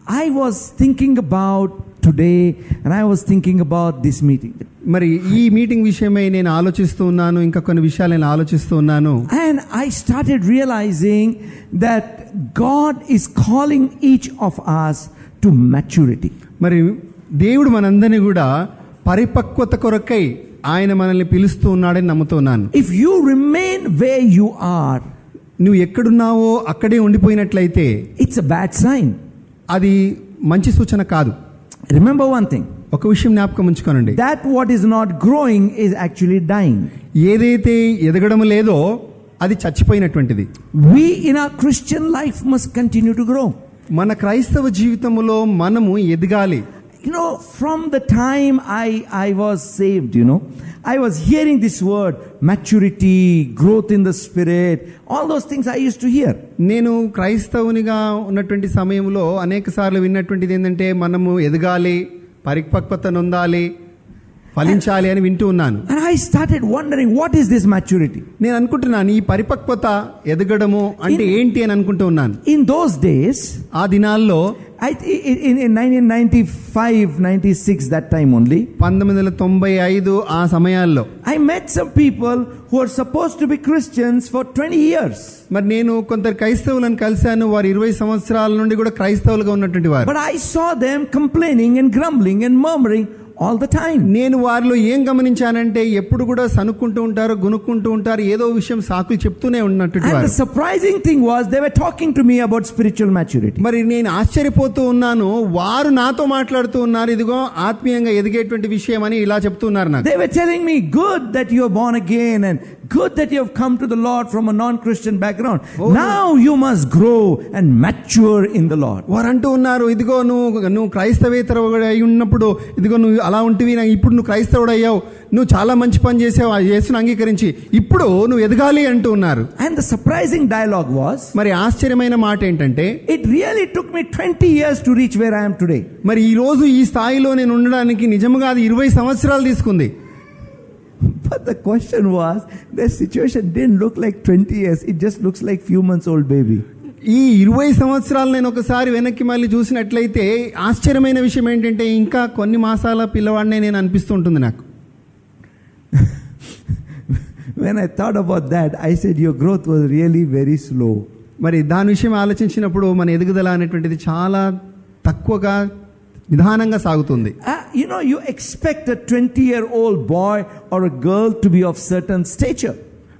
I was thinking about today and I was thinking about this meeting. మరి ఈ meeting విషయమై నేను ఆలోచిస్తూ ఉన్నాను, ఇంకా కొన్ని విషయాలు నేను ఆలోచిస్తూ ఉన్నాను. And I started realizing that God is calling each of us to maturity. మరి దేవుడు మనందరినీ కూడా పరిపక్వత కొరకై ఆయన మనల్ని పిలుస్తూ ఉన్నాడని నమ్ముతున్నాను. If you remain where you are, నువ్వు ఎక్కడున్నావో అక్కడే ఉండిపోయినట్లయితే it's a bad sign. అది మంచి సూచన కాదు. Remember one thing. ఒక విషయం జ్ఞాపకం ఉంచుకోనండి. That what is not growing is actually dying. ఏదైతే ఎదగడం లేదో అది చచ్చిపోయినటువంటిది. We in our Christian life must continue to grow. మన క్రైస్తవ జీవితంలో మనము ఎదగాలి. You know, from the time I was saved, I was hearing this word, maturity, growth in the spirit, all those things I used to hear. నేను క్రైస్తవునిగా ఉన్నటువంటి సమయంలో అనేక సార్లు విన్నటువంటిది ఏంటంటే మనము ఎదగాలి, పరిపక్వత నొందాలి, ఫలించాలి అని వింటూ ఉన్నాను. And I started wondering, what is this maturity? నేను అనుకుంటున్నాను ఈ పరిపక్వత ఎదగడము అంటే ఏంటి అని అనుకుంటూ ఉన్నాను. In those days, ఆ దినాల్లో in 1995, 96, that time only, 1995 ఆ సమయాల్లో I met some people who are supposed to be Christians for 20 years. మరి నేను కొందరు క్రైస్తవులను కలిశాను. వారు 20 సంవత్సరాల నుండి కూడా క్రైస్తవులుగా ఉన్నటువంటి వారు. But I saw them complaining and grumbling and murmuring all the time. నేను వారిలో ఏం గమనించానంటే ఎప్పుడు కూడా సనుక్కుంటూ ఉంటారు, గునుక్కుంటూ ఉంటారు, ఏదో విషయం సాకులు చెప్తూనే ఉన్నట్టు. And the surprising thing was they were talking to me about spiritual maturity. మరి నేను ఆశ్చర్యపోతూ ఉన్నాను, వారు నాతో మాట్లాడుతూ ఉన్నారు, ఇదిగో ఆత్మీయంగా ఎదిగేటువంటి విషయం అని ఇలా చెప్తున్నారు నాకు. They were telling me, good that you are born again and good that you have come to the Lord from a non-Christian background. Now you must grow and mature in the Lord. వారు అంటూ ఉన్నారు, ఇదిగో నువ్వు క్రైస్తవేతరుడు అయి ఉన్నప్పుడు ఇదిగో నువ్వు అలా ఉంటివి, ఇప్పుడు నువ్వు క్రైస్తవుడు అయ్యావు, నువ్వు చాలా మంచి పని చేసావు, యేసుని అంగీకరించి ఇప్పుడు నువ్వు ఎదగాలి అంటూ ఉన్నారు. And the surprising dialogue was, మరి ఆశ్చర్యమైన మాట ఏంటంటే, it really took me 20 years to reach where I am today. మరి ఈ రోజు ఈ స్థాయిలో నేను ఉండడానికి నిజంగా అది 20 సంవత్సరాలు తీసుకుంది. But the question was, their situation didn't look like 20 years. It just looks like few months old baby. ఈ 20 సంవత్సరాలు నేను ఒకసారి వెనక్కి మళ్ళీ చూసినట్లయితే ఆశ్చర్యమైన విషయం ఏంటంటే ఇంకా కొన్ని మాసాల పిల్లవాడినే నేను అనిపిస్తూ ఉంటుంది నాకు. When I thought about that, I said your growth was really very slow. మరి దాని విషయం ఆలోచించినప్పుడు మన ఎదుగుదల అనేటువంటిది చాలా తక్కువగా నిదానంగా సాగుతుంది. You expect a 20-year-old boy or a girl to be of certain stature.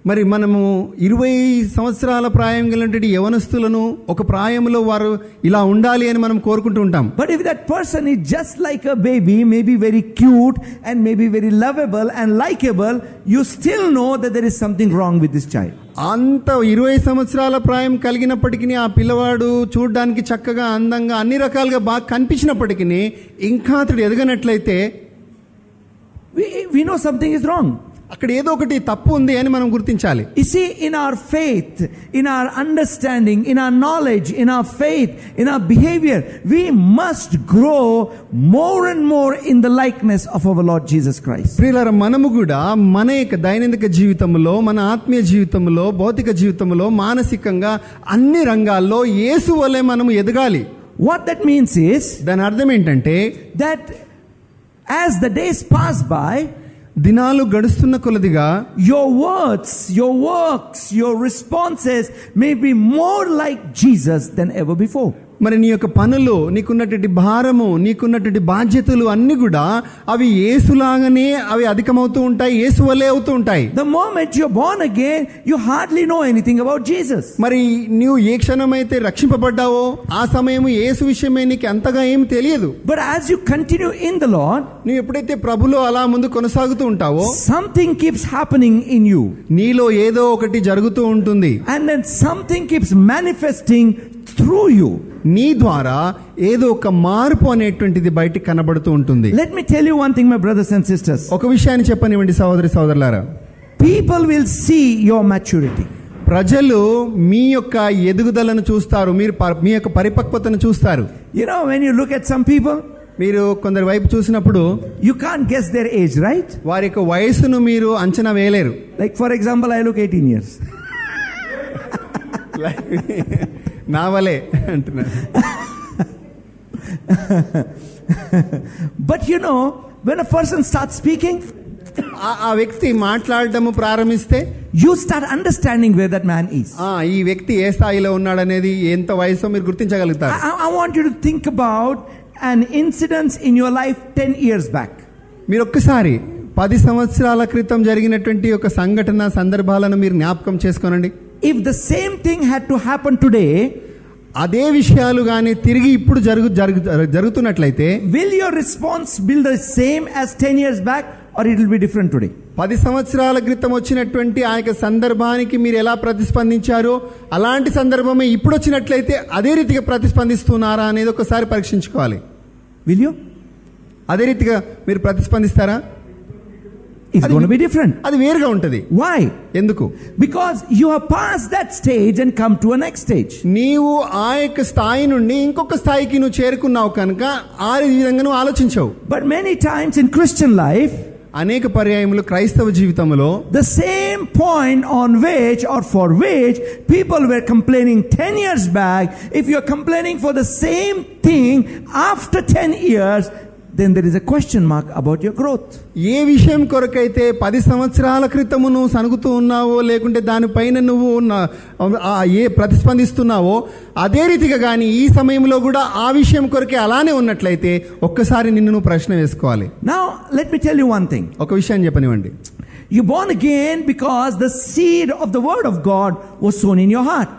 మరి మనము 20 సంవత్సరాల ప్రాయం కలిగినటువంటి యవనస్తులను ఒక ప్రాయంలో వారు ఇలా ఉండాలి అని మనం కోరుకుంటూ ఉంటాం. But if that person is just like a baby, maybe very cute and maybe very lovable and likable, you still know that there is something wrong with this child. అంత 20 సంవత్సరాల ప్రాయం కలిగినప్పటికీ ఆ పిల్లవాడు చూడడానికి చక్కగా అందంగా అన్ని రకాలుగా బాగా కనిపించినప్పటికీ ఇంకా అతడు ఎదగనట్లయితే we know something is wrong. అక్కడ ఏదో ఒకటి తప్పు ఉంది అని మనం గుర్తించాలి. You see, in our faith, in our understanding, in our knowledge, in our faith, in our behavior, we must grow more and more in the likeness of our Lord Jesus Christ. ప్రియులారా, మనము కూడా మన యొక్క దైనందిక జీవితంలో, మన ఆత్మీయ జీవితంలో, భౌతిక జీవితంలో, మానసికంగా అన్ని రంగాల్లో యేసు వలె మనము ఎదగాలి. What that means is, దాని అర్థం ఏంటంటే, that as the days pass by, దినాలు గడుస్తున్న కొలదిగా your words, your works, your responses may be more like Jesus than ever before. మరి నీ యొక్క పనులు, నీకున్నటువంటి భారము, నీకున్నటువంటి బాధ్యతలు అన్ని కూడా అవి యేసులాగానే అవి అధికమవుతూ ఉంటాయి, యేసు వలే అవుతూ ఉంటాయి. The moment you're born again, you hardly know anything about Jesus. మరి నీవు ఏ క్షణమైతే రక్షింపబడ్డావో ఆ సమయం యేసు విషయమే నీకు అంతగా ఏం తెలియదు. But as you continue in the Lord, నువ్వు ఎప్పుడైతే ప్రభులో అలా ముందు కొనసాగుతూ ఉంటావో something keeps happening in you. నీలో ఏదో ఒకటి జరుగుతూ ఉంటుంది. And then something keeps manifesting through you. నీ ద్వారా ఏదో ఒక మార్పు అనేటువంటిది బయటికి కనబడుతూ ఉంటుంది. Let me tell you one thing, my brothers and sisters. ఒక విషయాన్ని చెప్పనివ్వండి సహోదరి సహోదరులారా. People will see your maturity. ప్రజలు మీ యొక్క ఎదుగుదలను చూస్తారు, మీ యొక్క పరిపక్వతను చూస్తారు. When you look at some people, మీరు కొందరి వైపు చూసినప్పుడు you can't guess their age, right? వారి యొక్క వయసును మీరు అంచనా వేయలేరు. Like for example, I look 18 years. నా వలే అంటున్నారు. But you know, when a person starts speaking, ఆ వ్యక్తి మాట్లాడటము ప్రారంభిస్తే you start understanding where that man is. ఈ వ్యక్తి ఏ స్థాయిలో ఉన్నాడనేది ఎంత వయసో మీరు గుర్తించగలుగుతారు. I want you to think about an incident in your life 10 years back. మీరు ఒక్కసారి 10 సంవత్సరాల క్రితం జరిగినటువంటి ఒక సంఘటన సందర్భాలను మీరు జ్ఞాపకం చేసుకోనండి. If the same thing had to happen today, అదే విషయాలు కానీ తిరిగి ఇప్పుడు జరుగుతున్నట్లయితే will your response be the same as 10 years back or it will be different today? 10 సంవత్సరాల క్రితం వచ్చినటువంటి ఆ యొక్క సందర్భానికి మీరు ఎలా ప్రతిస్పందించారో అలాంటి సందర్భమే ఇప్పుడు వచ్చినట్లయితే అదే రీతిగా ప్రతిస్పందిస్తున్నారా అనేది ఒకసారి పరీక్షించుకోవాలి. Will you? అదే రీతిగా మీరు ప్రతిస్పందిస్తారా? It's going to be different. అది వేరుగా ఉంటుంది. Why? ఎందుకు? Because you have passed that stage and come to a next stage. నీవు ఆ యొక్క స్థాయి నుండి ఇంకొక స్థాయికి నువ్వు చేరుకున్నావు కనుక ఆ విధంగా నువ్వు ఆలోచించవు. But many times in Christian life, అనేక పర్యాయములు క్రైస్తవ జీవితంలో the same point on which or for which people were complaining 10 years back, if you're complaining for the same thing after 10 years, then there is a question mark about your growth. ఏ విషయం కొరకైతే 10 సంవత్సరాల క్రితము నువ్వు సనుగుతూ ఉన్నావో లేకుంటే దానిపైన నువ్వు ఏ ప్రతిస్పందిస్తున్నావో అదే రీతిగా కానీ ఈ సమయంలో కూడా ఆ విషయం కొరకే అలానే ఉన్నట్లయితే ఒక్కసారి నిన్ను నువ్వు ప్రశ్న వేసుకోవాలి. Now let me tell you one thing. ఒక విషయాన్ని చెప్పనివ్వండి. You born again because the seed of the word of God was sown in your heart.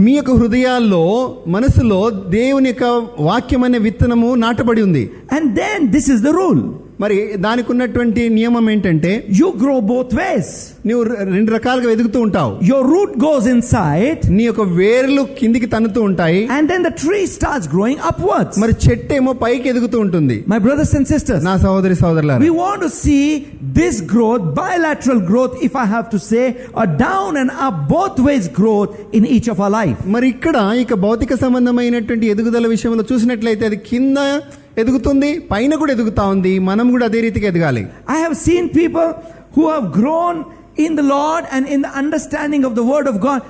మీ యొక్క హృదయాల్లో మనసులో దేవుని యొక్క వాక్యం అనే విత్తనము నాటబడి ఉంది. And then this is the rule. మరి దానికి ఉన్నటువంటి నియమం ఏంటంటే you grow both ways. నువ్వు రెండు రకాలుగా ఎదుగుతూ ఉంటావు. Your root goes inside, నీ యొక్క వేర్లు కిందికి తన్నుతూ ఉంటాయి. and then the tree starts growing upwards. మరి చెట్టు ఏమో పైకి ఎదుగుతూ ఉంటుంది. My brothers and sisters, నా సహోదరి సహోదరులారా, we want to see this growth, bilateral growth if I have to say, or down and up both ways growth in each of our life. మరి ఇక్కడ ఇక భౌతిక సంబంధమైనటువంటి ఎదుగుదల విషయంలో చూసినట్లయితే అది కింద ఎదుగుతుంది, పైన కూడా ఎదుగుతా ఉంది. మనం కూడా అదే రీతిగా ఎదగాలి. I have seen people who have grown in the Lord and in the understanding of the word of God.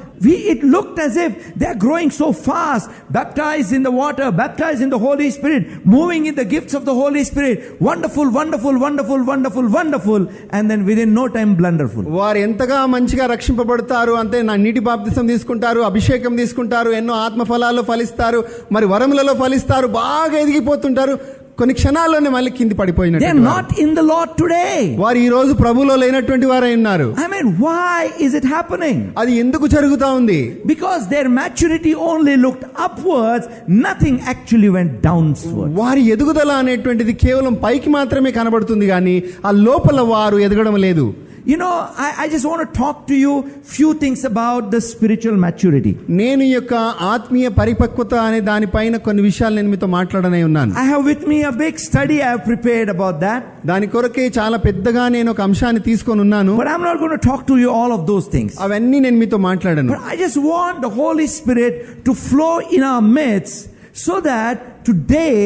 It looked as if they are growing so fast, baptized in the water, baptized in the Holy Spirit, moving in the gifts of the Holy Spirit. Wonderful, wonderful, wonderful, wonderful, wonderful, and then within no time blunderful. వారు ఎంతగా మంచిగా రక్షింపబడతారు అంటే నా నీటి బాప్తిసం తీసుకుంటారు, అభిషేకం తీసుకుంటారు, ఎన్నో ఆత్మ ఫలాల్లో ఫలిస్తారు, మరి వరములలో ఫలిస్తారు, బాగా ఎదిగిపోతుంటారు. కొన్ని క్షణాల్లోనే మళ్ళీ కింది పడిపోయినట్టు. They are not in the Lord today. వారు ఈ రోజు ప్రభువులో లేనటువంటి వారై ఉన్నారు. I mean, why is it happening? అది ఎందుకు జరుగుతా ఉంది? Because their maturity only looked upwards, nothing actually went downwards. వారి ఎదుగుదల అనేటువంటిది కేవలం పైకి మాత్రమే కనబడుతుంది కానీ ఆ లోపల వారు ఎదగడం లేదు. You know, I just want to talk to you few things about the spiritual maturity. నేను ఈ యొక్క ఆత్మీయ పరిపక్వత అనే దానిపైన కొన్ని విషయాలు నేను మీతో మాట్లాడనే ఉన్నాను. I have with me a big study I have prepared about that. దాని కొరకే చాలా పెద్దగా నేను ఒక అంశాన్ని తీసుకొని ఉన్నాను. But I'm not going to talk to you all of those things. అవన్నీ నేను మీతో మాట్లాడను. But I just want the Holy Spirit to flow in our midst so that today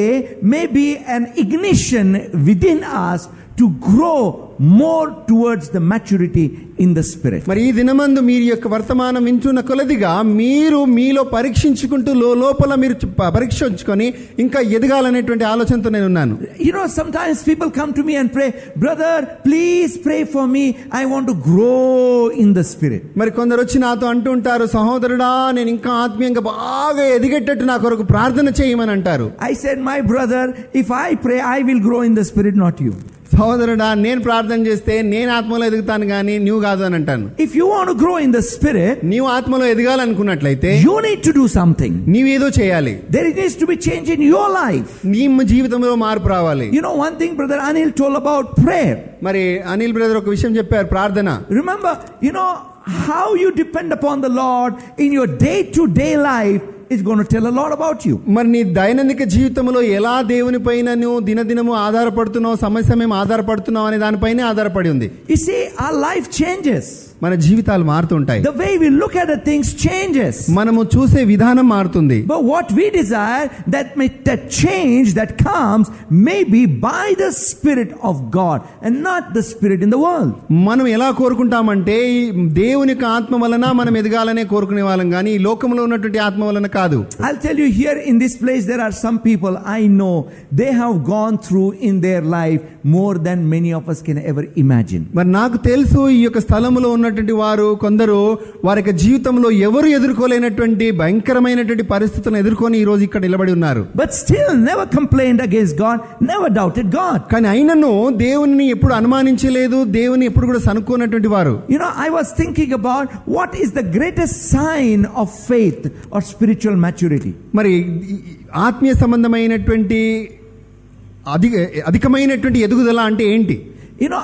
may be an ignition within us to grow more towards the maturity in the spirit. మరి ఈ దినమందు మీరు యొక్క వర్తమానం వింటున్న కొలదిగా మీరు మీలో పరీక్షించుకుంటూ లోపల మీరు పరీక్షించుకొని ఇంకా ఎదగాలనేటువంటి ఆలోచనతో నేను ఉన్నాను. You know, sometimes people come to me and pray, brother, please pray for me, I want to grow in the spirit. మరి కొందరు వచ్చి నాతో అంటూ ఉంటారు, సహోదరుడా నేను ఇంకా ఆత్మీయంగా బాగా ఎదిగేటట్టు నా కొరకు ప్రార్థన చేయమని అంటారు. I said, my brother, if I pray, I will grow in the spirit, not you. సహోదరుడా నేను ప్రార్థన చేస్తే నేను ఆత్మలో ఎదుగుతాను కానీ నువ్వు కాదు అని అంటాను. If you want to grow in the spirit, నీవు ఆత్మలో ఎదగాలనుకున్నట్లయితే you need to do something. నీవేదో చేయాలి. There needs to be change in your life. నీ జీవితంలో మార్పు రావాలి. You know one thing brother Anil told about prayer. మరి అనిల్ బ్రదర్ ఒక విషయం చెప్పారు, ప్రార్థన. Remember, you know how you depend upon the Lord in your day to day life is going to tell a lot about you. మరి నీ దైనందిక జీవితంలో ఎలా దేవుని పైన నువ్వు దినదినము ఆధారపడుతున్నావు, సమయం ఆధారపడుతున్నావు అనే దానిపైనే ఆధారపడి ఉంది. You see, our life changes. మన జీవితాలు మారుతుంటాయి. The way we look at the things changes. మనము చూసే విధానం మారుతుంది. But what we desire, that change that comes may be by the Spirit of God and not the spirit in the world. మనం ఎలా కోరుకుంటామంటే ఈ దేవుని యొక్క ఆత్మ వలన మనం ఎదగాలనే కోరుకునే వాళ్ళం కానీ ఈ లోకంలో ఉన్నటువంటి ఆత్మ వలన కాదు. I'll tell you, here in this place there are some people I know, they have gone through in their life more than many of us can ever imagine. మరి నాకు తెలుసు ఈ యొక్క స్థలములో ఉన్నటువంటి వారు కొందరు వారి యొక్క జీవితంలో ఎవరు ఎదుర్కోలేనటువంటి భయంకరమైనటువంటి పరిస్థితులను ఎదుర్కొని ఈ రోజు ఇక్కడ నిలబడి ఉన్నారు. But still never complained against God, never doubted God. కానీ అయినను దేవుని ఎప్పుడు అనుమానించలేదు, దేవుని ఎప్పుడు కూడా సనుక్కున్నటువంటి వారు. You know, I was thinking about what is the greatest sign of faith or spiritual maturity. మరి ఆత్మీయ సంబంధమైనటువంటి అధికమైనటువంటి ఎదుగుదల అంటే ఏంటి? You know,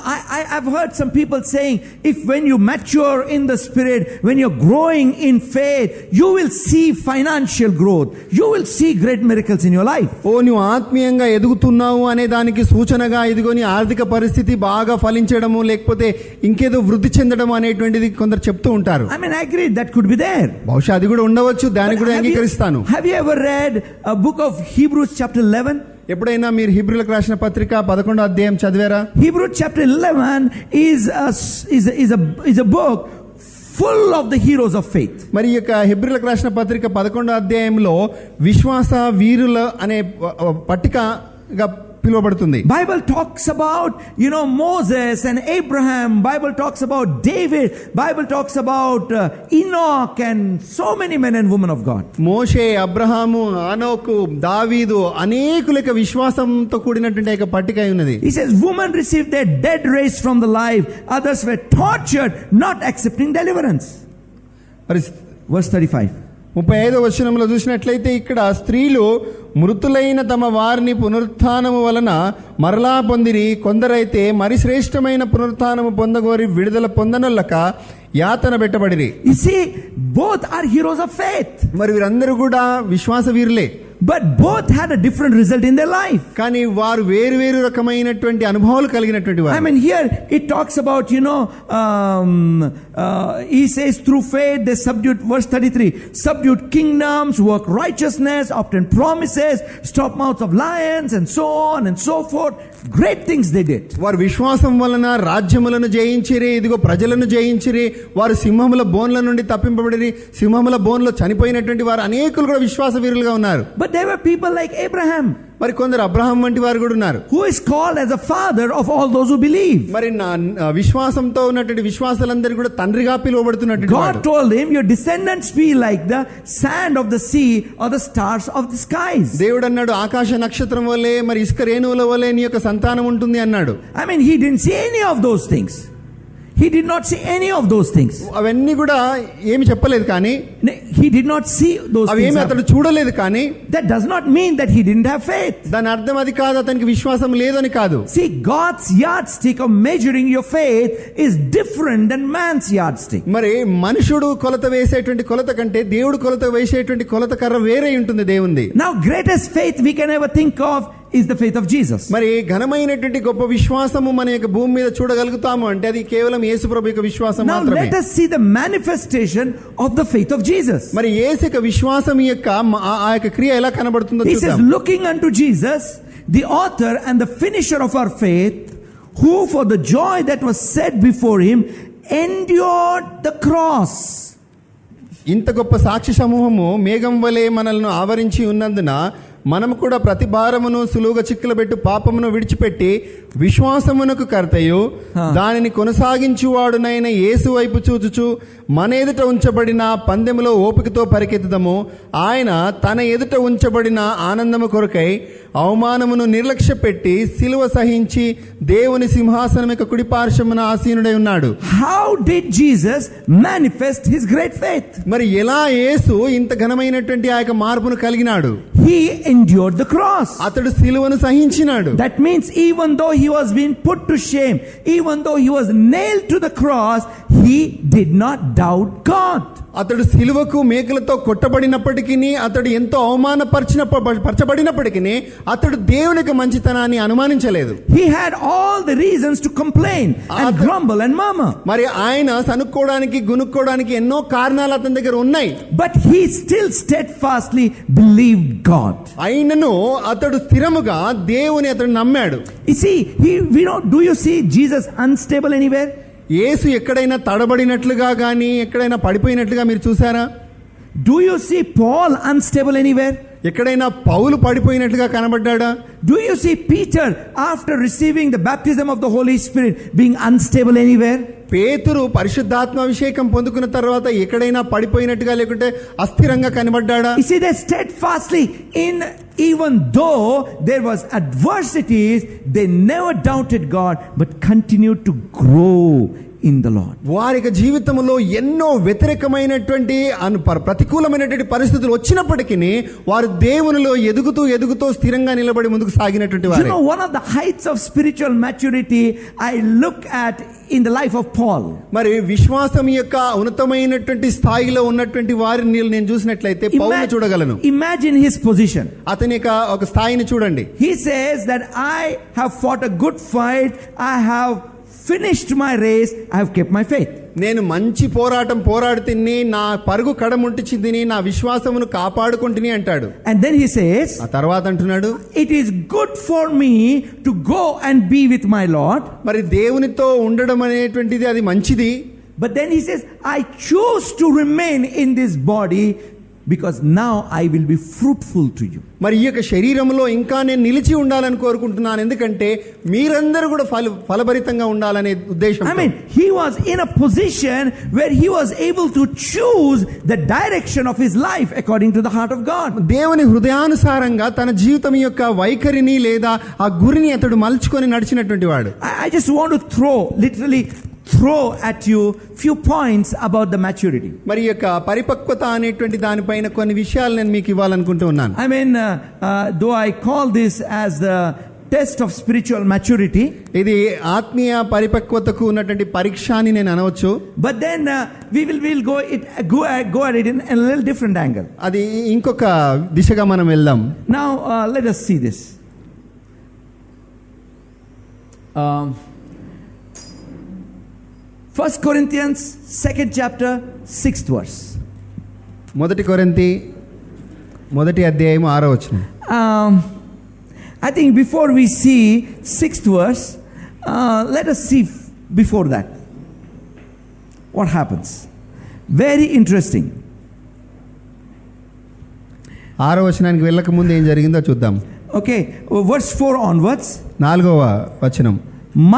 I've heard some people saying, if when you mature in the Spirit, when you're growing in faith, you will see financial growth. You will see great miracles in your life. ఓ నువ్వు ఆత్మీయంగా ఎదుగుతున్నావు అనే దానికి సూచనగా ఇదిగోని ఆర్థిక పరిస్థితి బాగా ఫలించడము లేకపోతే ఇంకేదో వృద్ధి చెందడం అనేటువంటిది కొందరు చెప్తూ ఉంటారు. I mean, I agree that could be there. బహుశా అది కూడా ఉండవచ్చు, దాన్ని కూడా అంగీకరిస్తాను. Have you ever read a book of Hebrews chapter 11? ఎప్పుడైనా మీరు హీబ్రూలకు రాసిన పత్రిక 11వ అధ్యాయం చదివారా? Hebrews chapter 11 is a book full of the heroes of faith. మరి ఈ యొక్క హెబ్రీయులకు రాసిన పత్రిక 11వ అధ్యాయంలో విశ్వాస వీరుల అనే పట్టికగా పిలువబడుతుంది. Bible talks about, you know, Moses and Abraham. Bible talks about David. Bible talks about Enoch and so many men and women of God. మోషే, అబ్రహాము, ఆనోకు, దావీదు అనేకుల విశ్వాసంతో కూడినటువంటి ఒక పట్టిక ఉన్నది. He says, women received their dead raised from the life. Others were tortured, not accepting deliverance. Verse 35. 35వ వచనంలో చూసినట్లయితే ఇక్కడ స్త్రీలు మృతులైన తమ వారిని పునరుత్థానము వలన మరలా పొందిరి, కొందరైతే మరి శ్రేష్టమైన పునరుత్థానము పొందగోరి విడుదల పొందనొల్లక యాతన పెట్టబడిరి. You see, both are heroes of faith. మరి వీరందరూ కూడా విశ్వాస వీరులే. But both had a different result in their life. కానీ వారు వేరు వేరు రకమైనటువంటి అనుభవాలు కలిగినటువంటి వారు. I mean, here it talks about, you know, he says through faith they subdued, verse 33, subdued kingdoms, work righteousness, obtained promises, stop mouths of lions, and so on and so forth. Great things they did. వారు విశ్వాసం వలన రాజ్యములను జయించిరి, ఇదిగో ప్రజలను జయించిరి, వారు సింహముల బోన్ల నుండి తప్పింపబడిరి, సింహముల బోన్లో చనిపోయినటువంటి వారు అనేకులు కూడా విశ్వాస వీరులుగా ఉన్నారు. But there were people like Abraham, మరి కొందరు అబ్రహాం వంటి వారు కూడా ఉన్నారు, who is called as a father of all those who believe. మరి విశ్వాసంతో ఉన్నటువంటి విశ్వాసులందరూ కూడా తండ్రిగా పిలువబడుతున్నటువంటి God told him, your descendants be like the sand of the sea or the stars of the skies. దేవుడు అన్నాడు, ఆకాశ నక్షత్రం వలె మరి ఇసుక రేణువుల వలె నీ యొక్క సంతానం ఉంటుంది అన్నాడు. I mean, he didn't see any of those things. He did not see any of those things. అవన్నీ కూడా ఏమి చెప్పలేదు, కానీ he did not see those అవి ఏమి అతడు చూడలేదు. కానీ that does not mean that he didn't have faith. దాని అర్థం అది కాదు, అతనికి విశ్వాసం లేదని కాదు. See, God's yardstick of measuring your faith is different than man's yardstick. మరి మనుషుడు కొలత వేసేటువంటి కొలత కంటే దేవుడు కొలత వేసేటువంటి కొలత కర్ర వేరే ఉంటుంది దేవుంది. Now, greatest faith we can ever think of is the faith of Jesus. మరి ఘనమైనటువంటి గొప్ప విశ్వాసము మన యొక్క భూమి మీద చూడగలుగుతాము అంటే అది కేవలం యేసు ప్రభు యొక్క విశ్వాసం Now మాత్రమే. let us see the manifestation of the faith of Jesus. మరి యేసు యొక్క విశ్వాసం యొక్క ఆ యొక్క క్రియ ఎలా కనబడుతుందో He says, చూద్దాం. looking unto Jesus, the author and the finisher of our faith, who for the joy that was set before him endured the cross. ఇంత గొప్ప సాక్షి సమూహము మేఘం వలె మనల్ని ఆవరించి ఉన్నందున మనము కూడా ప్రతి భారమును సులువుగా చిక్కులబెట్టు పాపమును విడిచిపెట్టి విశ్వాసమునకు కర్తయు దానిని కొనసాగించువాడునైన యేసు వైపు చూచుచు మన ఎదుట ఉంచబడిన పందెములో ఓపికతో పరిగెత్తుదము. ఆయన తన ఎదుట ఉంచబడిన ఆనందము కొరకై అవమానమును నిర్లక్ష్య పెట్టి సిలువ సహించి దేవుని సింహాసనం యొక్క కుడి పార్శ్వమున ఆసీనుడై ఉన్నాడు. How did Jesus manifest his great faith? మరి ఎలా యేసు ఇంత ఘనమైనటువంటి ఆ యొక్క మార్పును కలిగినాడు? He endured the cross. అతడు సిలువను సహించినాడు. That means even though he was being put to shame, even though he was nailed to the cross, he did not doubt God. అతడు సిలువకు మేకలతో కొట్టబడినప్పటికీ, అతడు ఎంతో పరచబడినప్పటికీ అతడు దేవునికి మంచితనాన్ని అనుమానించలేదు. He had all the reasons to complain and grumble and murmur. మరి ఆయన సనుక్కోవడానికి గునుక్కోవడానికి ఎన్నో కారణాలు అతని దగ్గర ఉన్నాయి. But he still steadfastly believed God. అయినను అతడు స్థిరముగా దేవుని అతడు నమ్మాడు. You see, do you see Jesus unstable anywhere? యేసు ఎక్కడైనా తడబడినట్లుగా గానీ ఎక్కడైనా పడిపోయినట్లుగా మీరు చూసారా? Do you see Paul unstable anywhere? ఎక్కడైనా పౌలు పడిపోయినట్లుగా కనబడ్డాడా? Do you see Peter after receiving the baptism of the Holy Spirit being unstable anywhere? పేతురు పరిశుద్ధాత్మ అభిషేకం పొందుకున్న తర్వాత ఎక్కడైనా పడిపోయినట్టుగా లేకుంటే అస్థిరంగా కనబడ్డాడా? You see, they steadfastly even though there was adversities, they never doubted God but continued to grow in the Lord. వారి జీవితంలో ఎన్నో వ్యతిరేకమైనటువంటి ప్రతికూలమైనటువంటి పరిస్థితులు వచ్చినప్పటికీ వారు దేవునిలో ఎదుగుతూ స్థిరంగా నిలబడి ముందుకు సాగినటువంటి వారు. You know, one of the heights of spiritual maturity I look at in the life of Paul. మరి విశ్వాసం యొక్క ఉన్నతమైనటువంటి స్థాయిలో ఉన్నటువంటి వారిని నేను చూసినట్లయితే పౌలుని చూడగలను. Imagine his position. అతని యొక్క ఒక స్థాయిని చూడండి. He says that I have fought a good fight, I have finished my race, I have kept my faith. నేను మంచి పోరాటం పోరాడుతిని, నా పరుగు కడముట్టించింది, నా విశ్వాసమును కాపాడుకుంటుని అంటాడు. And then he says, ఆ తర్వాత అంటున్నాడు, it is good for me to go and be with my Lord. మరి దేవునితో ఉండడం అనేటువంటిది అది మంచిది. But then he says, I choose to remain in this body because now I will be fruitful to you. మరి ఈ యొక్క శరీరంలో ఇంకా నేను నిలిచి ఉండాలని కోరుకుంటున్నాను, ఎందుకంటే మీరందరూ కూడా ఫలభరితంగా ఉండాలనే ఉద్దేశం. I mean, he was in a position where he was able to choose the direction of his life according to the heart of God. దేవుని హృదయానుసారంగా తన జీవితం యొక్క వైఖరిని లేదా ఆ గురిని అతడు మలుచుకొని నడిచినటువంటి వాడు. I just want to throw at you few points about the maturity. మరి యొక్క పరిపక్వత అనేటువంటి దానిపైన కొన్ని విషయాలు నేను మీకు ఇవ్వాలనుకుంటూ ఉన్నాను. I mean, though I call this as the test of spiritual maturity, ఇది ఆత్మీయ పరిపక్వతకు ఉన్నటువంటి పరీక్ష అని నేను అనవచ్చు. but then we'll go at it in a little different angle. అది ఇంకొక దిశగా మనం వెళ్దాం. Now let us see this. 1 Corinthians 2nd chapter 6th verse. 1 కొరింథీ 1వ అధ్యాయం 6వ వచనం. I think before we see 6th verse, let us see before that what happens. Very interesting. 6వ వచనానికి వెళ్ళక ముందు ఏం జరిగిందో చూద్దాం. Okay, verse 4 onwards. 4వ వచనం.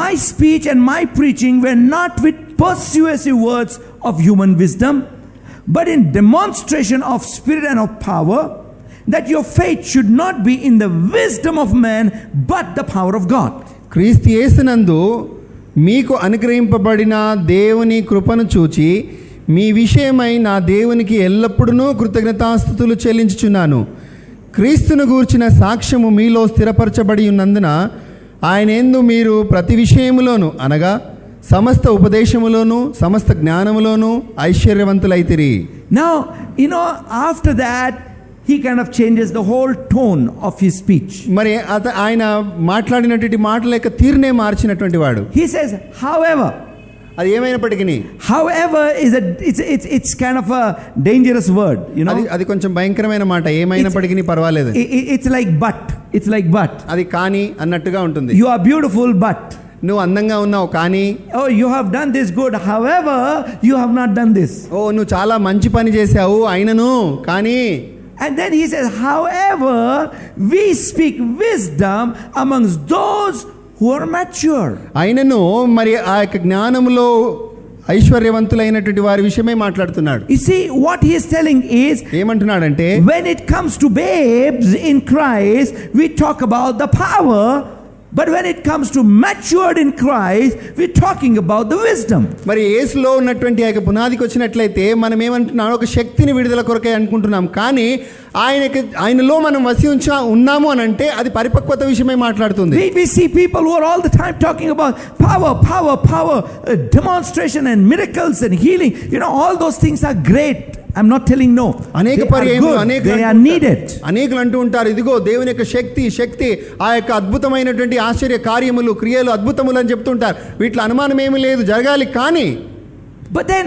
My speech and my preaching were not with persuasive words of human wisdom, but in demonstration of spirit and of power, that your faith should not be in the wisdom of man, but the power of God. క్రీస్తు యేసునందు మీకు అనుగ్రహింపబడిన దేవుని కృపను చూచి మీ విషయమై నా దేవునికి ఎల్లప్పుడూ కృతజ్ఞతాస్తుతులు చెల్లించుచున్నాను. క్రీస్తును గూర్చిన సాక్ష్యము మీలో స్థిరపరచబడి ఉన్నందున ఆయన యందు మీరు ప్రతి విషయములోను అనగా సమస్త ఉపదేశములోను సమస్త జ్ఞానములోను ఐశ్వర్యవంతులైతిరి. Now, after that he kind of changes the whole tone of his speech. మరి ఆయన మాట్లాడినటువంటి మాటల యొక్క తీరునే మార్చినటువంటి వాడు. He says, however, అది ఏమైనప్పటికీ, however it's kind of a dangerous word, అది కొంచెం భయంకరమైన మాట. ఏమైనప్పటికీ పర్వాలేదు. it's like but అది కానీ అన్నట్టుగా ఉంటుంది. you are beautiful but, నువ్వు అందంగా ఉన్నావు కానీ, oh you have done this good, however you have not done this. ఓ నువ్వు చాలా మంచి పని చేశావు అయినను కానీ. And then he says, however we speak wisdom amongst those who are mature. అయినను మరి ఆ యొక్క జ్ఞానములో ఐశ్వర్యవంతులైనటువంటి వారి విషయమే మాట్లాడుతున్నాడు. You see, what he is telling is, ఏమంటున్నాడంటే, when it comes to babes in Christ, we talk about the power, But when it comes to matured in Christ, we're talking about the wisdom. మరి యేసులో ఉన్నటువంటి ఆ యొక్క పునాదికి వచ్చినట్లయితే మనం ఏమంటున్నాం, ఒక శక్తిని విడుదల కొరకే అనుకుంటున్నాం. కానీ ఆయనలో మనం ఉన్నాము అని అంటే అది పరిపక్వత విషయమై మాట్లాడుతుంది. We see people who are all the time talking about power, demonstration and miracles and healing. All those things are great. I'm not telling no. They are needed. అనేకులు అంటూ ఉంటారు, ఇదిగో దేవుని యొక్క శక్తి ఆ యొక్క అద్భుతమైనటువంటి ఆశ్చర్య కార్యములు క్రియలు అద్భుతములు అని చెప్తుంటారు. వీటిలో అనుమానం ఏమీ లేదు, జరగాలి. కానీ but then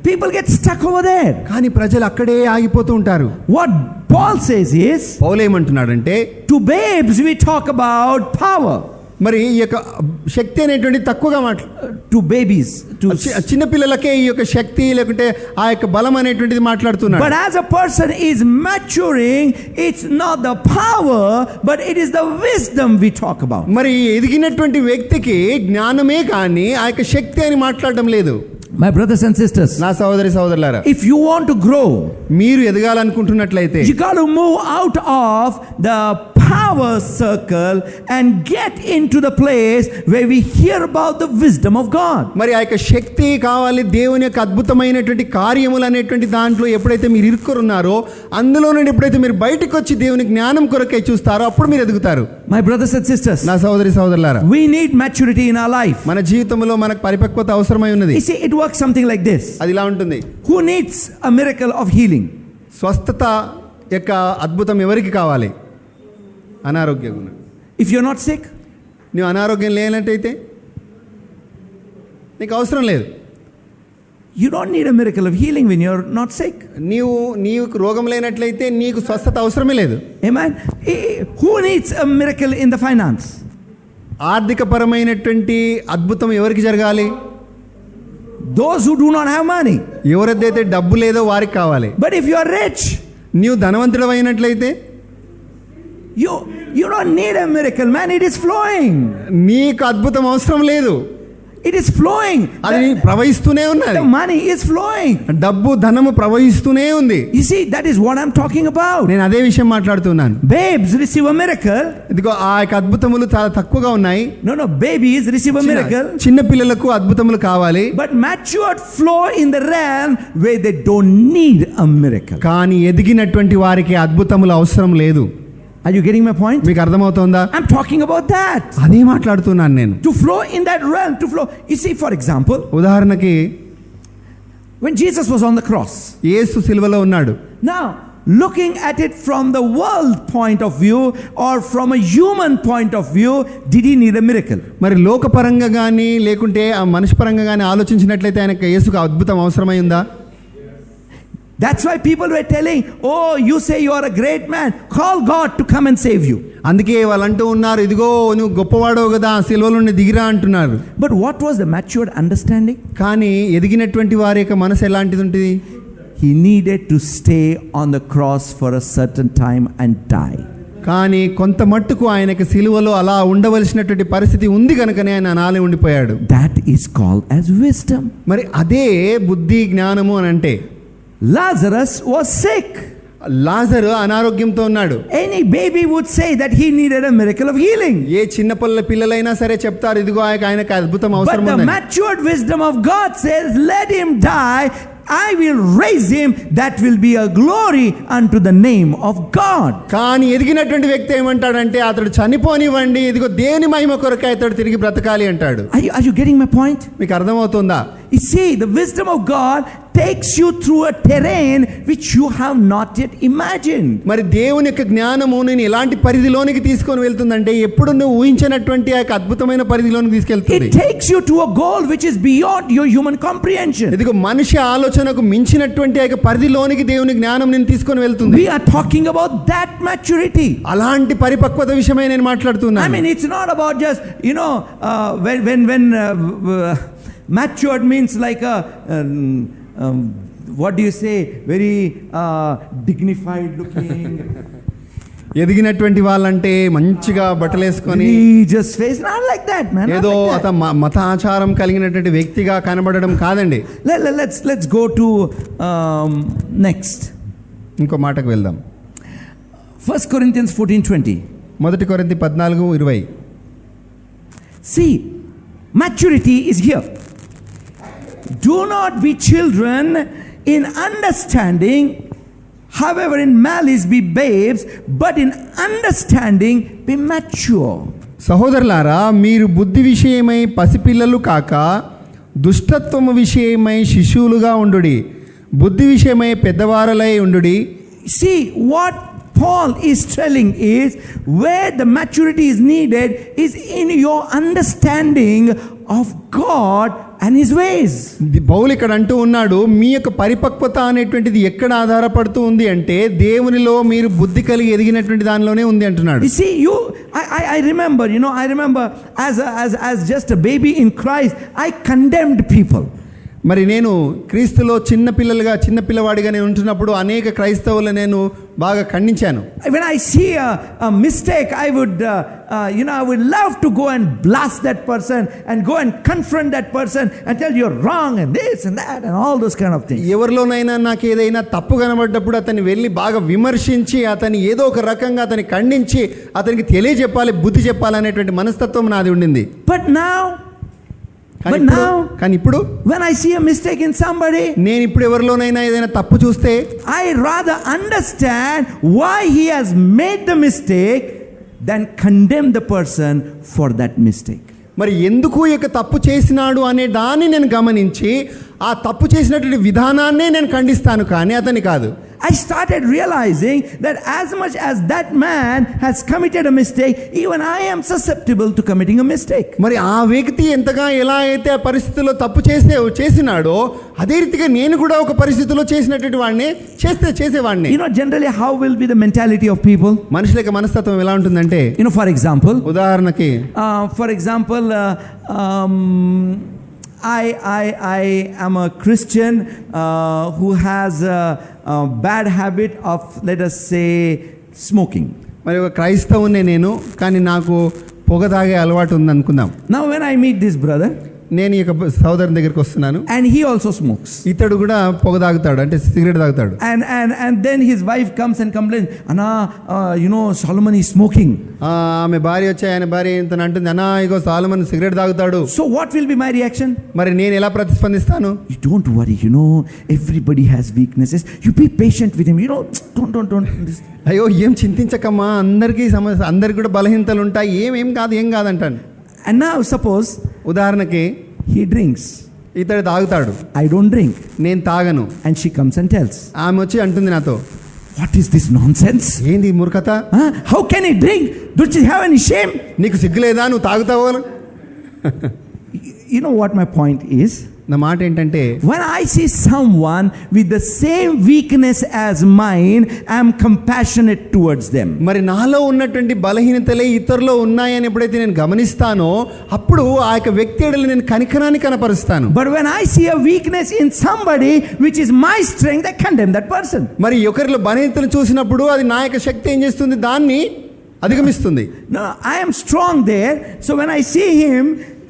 people get stuck over there. కానీ ప్రజలు అక్కడే ఆగిపోతూ ఉంటారు. What Paul says is, పౌలు ఏమంటున్నాడంటే, to babes we talk about power. మరి ఈ యొక్క శక్తి అనేటువంటి తక్కువగా to babies, to చిన్న పిల్లలకే ఈ యొక్క శక్తి లేకుంటే ఆ యొక్క బలం అనేటువంటిది మాట్లాడుతున్నాడు. But as a person is maturing, it's not the power but it is the wisdom we talk about. మరి ఎదిగినటువంటి వ్యక్తికి జ్ఞానమే కానీ ఆ యొక్క శక్తి అని మాట్లాడడం లేదు. My brothers and sisters, నా సహోదరి సహోదరులారా, if you want to grow, మీరు ఎదగాలనుకుంటున్నట్లయితే you got to move out of the power circle and get into the place where we hear about the wisdom of God. మరి ఆ యొక్క శక్తి కావాలి, దేవుని యొక్క అద్భుతమైనటువంటి కార్యములు అనేటువంటి దాంట్లో ఎప్పుడైతే మీరు ఇరుక్కున్నారో, అందులో నుండి ఎప్పుడైతే మీరు బయటకు వచ్చి దేవుని జ్ఞానం కొరకై చూస్తారో అప్పుడు మీరు ఎదుగుతారు. My brothers and sisters, నా సహోదరి సహోదరులారా, we need maturity in our life. మన జీవితంలో మనకు పరిపక్వత అవసరమై ఉన్నది. You see, it works something like this. అది ఇలా ఉంటుంది. Who needs a miracle of healing? స్వస్థత యొక్క అద్భుతం ఎవరికి కావాలి? అనారోగ్యంగా ఉన్నాడు. If you're not sick, నువ్వు అనారోగ్యం లేనట్టయితే నీకు అవసరం లేదు. you don't need a miracle of healing when you're not sick. నీకు రోగం లేనట్లయితే నీకు స్వస్థత అవసరమే లేదు. Amen. Who needs a miracle in the finance? ఆర్థిక పరమైనటువంటి అద్భుతం ఎవరికి జరగాలి? Those who do not have money. ఎవరైతే డబ్బు లేదో వారికి కావాలి. But if you are rich, నీవు ధనవంతుడు అయినట్లయితే you don't need a miracle, man. It is flowing. నీకు అద్భుతం అవసరం లేదు. It is flowing. అది ప్రవహిస్తూనే ఉన్నది. The money is flowing. డబ్బు ధనము ప్రవహిస్తూనే ఉంది. You see, that is what I'm talking about. నేను అదే విషయం మాట్లాడుతున్నాను. Babes receive a miracle. ఇదిగో ఆ యొక్క అద్భుతములు చాలా తక్కువగా ఉన్నాయి. No, babies receive a miracle. చిన్న పిల్లలకు అద్భుతములు కావాలి. But matured flow in the realm where they don't need a miracle. కానీ ఎదిగినటువంటి వారికి అద్భుతములు అవసరం లేదు. Are you getting my point? మీకు అర్థమవుతోందా? I'm talking about that. అదే మాట్లాడుతున్నాను నేను. To flow in that realm, to flow. You see, for example, ఉదాహరణకి when Jesus was on the cross, యేసు సిలువలో ఉన్నాడు. now looking at it from the world point of view or from a human point of view, did he need a miracle? మరి లోకపరంగా కానీ లేకుంటే ఆ మనిషి పరంగా కానీ ఆలోచించినట్లయితే ఆయనకు యేసుకు అద్భుతం అవసరమై ఉందా? That's why people were telling, oh, you say you are a great man, call God to come and save you. అందుకే వాళ్ళు అంటూ ఉన్నారు, ఇదిగో నువ్వు గొప్పవాడవు కదా, సిలువలో నుండి దిగిరా అంటున్నారు. But what was the matured understanding? కానీ ఎదిగినటువంటి వారి యొక్క మనసు ఎలాంటిది ఉంటుంది? He needed to stay on the cross for a certain time and die. కానీ కొంత మట్టుకు ఆయనకు సిలువలో అలా ఉండవలసినటువంటి పరిస్థితి ఉంది కనుకనే ఆయన అలానే ఉండిపోయాడు. That is called as wisdom. మరి అదే బుద్ధి జ్ఞానము అని అంటే. Lazarus was sick. లాజరు అనారోగ్యంతో ఉన్నాడు. Any baby would say that he needed a miracle of healing. ఏ చిన్న పిల్లలైనా సరే చెప్తారు, ఇదిగో ఆయనకు అద్భుతం అవసరం ఉంది. But the matured wisdom of God says, let him die, I will raise him, that will be a glory unto the name of God. కానీ ఎదిగినటువంటి వ్యక్తి ఏమంటాడంటే, అతడు చనిపోనివ్వండి, ఇదిగో దేవుని మహిమ కొరకే అతడు తిరిగి బ్రతకాలి అంటాడు. Are you getting my point? మీకు అర్థమవుతుందా? You see, the wisdom of God takes you through a terrain which you have not yet imagined. మరి దేవుని యొక్క జ్ఞానము నేను ఎలాంటి పరిధిలోనికి తీసుకొని వెళ్తుందంటే, ఎప్పుడు నువ్వు ఊహించినటువంటి ఆ అద్భుతమైన పరిధిలోనికి తీసుకెళ్తుంది. It takes you to a goal which is beyond your human comprehension. ఇదిగో మనిషి ఆలోచనకు మించినటువంటి ఆ పరిధిలోనికి దేవుని జ్ఞానం నేను తీసుకొని వెళ్తుంది. We are talking about that maturity. అలాంటి పరిపక్వత విషయమై నేను మాట్లాడుతున్నాను. I mean, it's not about just, when matured means like a what do you say, very dignified looking. ఎదిగినటువంటి వాళ్ళంటే మంచిగా బట్టలేసుకొని just face, not like that, man. ఏదో అత మత ఆచారం కలిగినటువంటి వ్యక్తిగా కనబడడం కాదండి. Let's go to next. ఇంకో మాటకు వెళ్దాం. 1 Corinthians 14:20. మొదటి కొరింథీ 14:20. See, maturity is here. Do not be children in understanding, however in malice be babes, but in understanding be mature. సహోదరులారా, మీరు బుద్ధి విషయమై పసిపిల్లలు కాక దుష్టత్వము విషయమై శిశువులుగా ఉండుడి, బుద్ధి విషయమై పెద్దవారలై ఉండుడి. See, what Paul is telling is where the maturity is needed is in your understanding of God and His ways. పౌలు ఇక్కడ అంటూ ఉన్నాడు, మీ యొక్క పరిపక్వత అనేటువంటిది ఎక్కడ ఆధారపడుతూ ఉంది అంటే దేవునిలో మీరు బుద్ధి కలిగి ఎదిగినటువంటి దానిలోనే ఉంది అంటున్నాడు. You see, I remember, I remember as just a baby in Christ, I condemned people. మరి నేను క్రీస్తులో చిన్న పిల్లవాడిగా నేను ఉంటున్నప్పుడు అనేక క్రైస్తవులు నేను బాగా ఖండించాను. When I see a mistake, I would I would love to go and blast that person and go and confront that person and tell you're wrong and this and that and all those kind of things. ఎవరిలోనైనా నాకు ఏదైనా తప్పు కనబడ్డప్పుడు అతన్ని వెళ్ళి బాగా విమర్శించి అతన్ని ఏదో ఒక రకంగా అతన్ని ఖండించి అతనికి తెలియజెప్పాలి, బుద్ధి చెప్పాలనేటువంటి మనస్తత్వం నాది ఉండింది. కానీ ఇప్పుడు when I see a mistake in somebody, నేను ఇప్పుడు ఎవరిలోనైనా ఏదైనా తప్పు చూస్తే I rather understand why he has made the mistake than condemn the person for that mistake. మరి ఎందుకు ఈ యొక్క తప్పు చేసినాడు అనే దాన్ని నేను గమనించి ఆ తప్పు చేసినటువంటి విధానాన్నే నేను ఖండిస్తాను, కానీ అతని కాదు. I started realizing that as much as that man has committed a mistake, even I am susceptible to committing a mistake. మరి ఆ వ్యక్తి ఎంతగా ఎలా అయితే ఆ పరిస్థితిలో తప్పు చేసినాడో అదే రీతిగా నేను కూడా ఒక పరిస్థితిలో చేసినటువంటి వాడిని చేసేవాడిని. Generally how will be the mentality of people? మనుషుల యొక్క మనస్తత్వం ఎలా ఉంటుందంటే, for example, ఉదాహరణకి I am a Christian who has a bad habit of, let us say, smoking. మరి ఒక క్రైస్తవునే నేను, కానీ నాకు పొగ తాగే అలవాటు ఉంది అనుకుందాం. Now when I meet this brother, నేను ఈ యొక్క సోదరుని దగ్గరికి వస్తున్నాను, and he also smokes. ఇతడు కూడా పొగ తాగుతాడు, అంటే సిగరెట్ తాగుతాడు. And then his wife comes and complains, Anna, Solomon is smoking. ఆమె భార్య వచ్చి ఆయన భార్య ఇంత అంటుంది, అన్నా ఇగో సోలొమన్ సిగరెట్ తాగుతాడు. So what will be my reaction? మరి నేను ఎలా ప్రతిస్పందిస్తాను? You don't worry, everybody has weaknesses. You be patient with him. Don't. అయ్యో ఏం చింతించకమ్మా, అందరికీ సమస్య, అందరికి కూడా బలహీనతలు ఉంటాయి, ఏం కాదంటాను. And now suppose, ఉదాహరణకి, he drinks, ఇతడు తాగుతాడు, I don't drink, నేను తాగను. and she comes and tells, ఆమె వచ్చి అంటుంది నాతో, what is this nonsense? ఏంది మూర్ఖత? How can he drink? Don't you have any shame? నీకు సిగ్గులేదా, నువ్వు తాగుతావు? You know what my point is? నా మాట ఏంటంటే, when I see someone with the same weakness as mine, I am compassionate towards them. మరి నాలో ఉన్నటువంటి బలహీనతలే ఇతరులో ఉన్నాయని ఎప్పుడైతే నేను గమనిస్తానో అప్పుడు ఆ యొక్క వ్యక్తి ఎడల నేను కనికరాన్ని కనపరుస్తాను. But when I see a weakness in somebody which is my strength, I condemn that person. మరి ఒకరిలో బలహీనతను చూసినప్పుడు అది నా యొక్క శక్తి ఏం చేస్తుంది, దాన్ని అధిగమిస్తుంది. No, I am strong there, so when I see him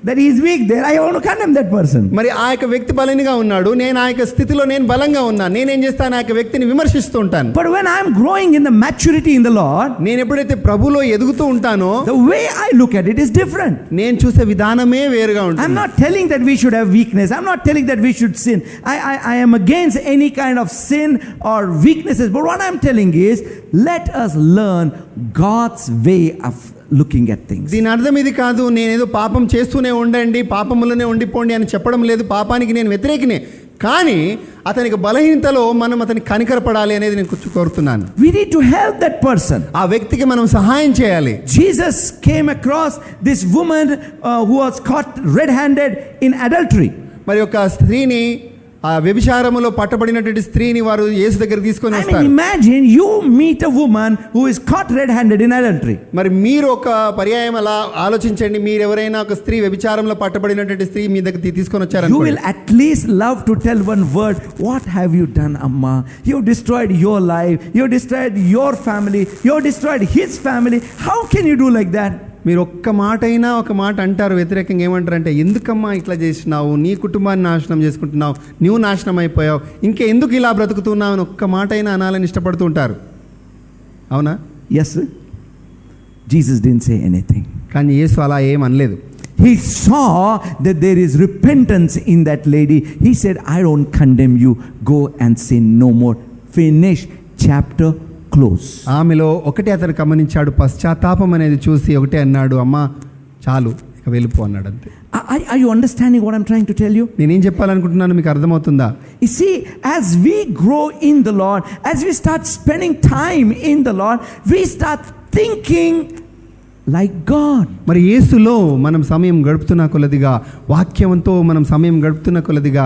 that he is weak there, I want to condemn that person. మరి ఆ యొక్క వ్యక్తి బలంగా ఉన్నాడు, నేను ఆ యొక్క స్థితిలో నేను బలంగా ఉన్నాను, నేనేం చేస్తాను, ఆ యొక్క వ్యక్తిని విమర్శిస్తూ ఉంటాను. But when I am growing in the maturity in the Lord, నేను ఎప్పుడైతే ప్రభువులో ఎదుగుతూ ఉంటానో the way I look at it is different. నేను చూసే విధానమే వేరుగా ఉంటుంది. I'm not telling that we should have weakness. I'm not telling that we should sin. I am against any kind of sin or weaknesses. But what I'm telling is, let us learn God's way of looking at things. దీని అర్థం ఇది కాదు, నేనేదో పాపం చేస్తూనే ఉండండి, పాపములోనే ఉండిపోండి అని చెప్పడం లేదు. పాపానికి నేను వ్యతిరేకినే, కానీ అతనికి బలహీనతలో మనం అతని కనికరపడాలి అనేది నేను కోరుతున్నాను. We need to help that person. ఆ వ్యక్తికి మనం సహాయం చేయాలి. Jesus came across this woman who was caught red-handed in adultery. మరి ఒక స్త్రీని, ఆ వ్యభిచారములో పట్టబడినటువంటి స్త్రీని వారు యేసు దగ్గరికి తీసుకొని వస్తారు. Imagine you meet a woman who is caught red-handed in adultery. మరి మీరు ఒక పర్యాయం అలా ఆలోచించండి, మీరు ఎవరైనా ఒక స్త్రీ వ్యభిచారంలో పట్టబడినటువంటి స్త్రీ మీ దగ్గర తీసుకొని వచ్చారు, you will at least love to tell one word, what have you done, amma? You destroyed your life, you destroyed your family, you destroyed his family. How can you do like that? మీరు ఒక్క మాట అంటారు వ్యతిరేకంగా, ఏమంటారంటే, ఎందుకమ్మా ఇట్లా చేసినావు, నీ కుటుంబాన్ని నాశనం చేసుకుంటున్నావు, నువ్వు నాశనం అయిపోయావు, ఇంకా ఎందుకు ఇలా బ్రతుకుతున్నావు అని ఒక్క మాట అయినా అనాలని ఇష్టపడుతూ ఉంటారు. అవునా? Yes, Jesus didn't say anything. కానీ యేసు అలా ఏం అనలేదు. he saw that there is repentance in that lady. He said, I don't condemn you. Go and sin no more. Finish. Chapter close. ఆమెలో ఒకటే అతను గమనించాడు, పశ్చాత్తాపం అనేది చూసి ఒకటే అన్నాడు, అమ్మా చాలు ఇక వెళ్ళిపో అన్నాడు అంతే. Are you understanding what I'm trying to tell you? నేనేం చెప్పాలనుకుంటున్నాను మీకు అర్థమవుతుందా? You see, as we grow in the Lord, as we start spending time in the Lord, we start thinking like God. మరి యేసులో మనం సమయం గడుపుతున్న కొలదిగా, వాక్యంతో మనం సమయం గడుపుతున్న కొలదిగా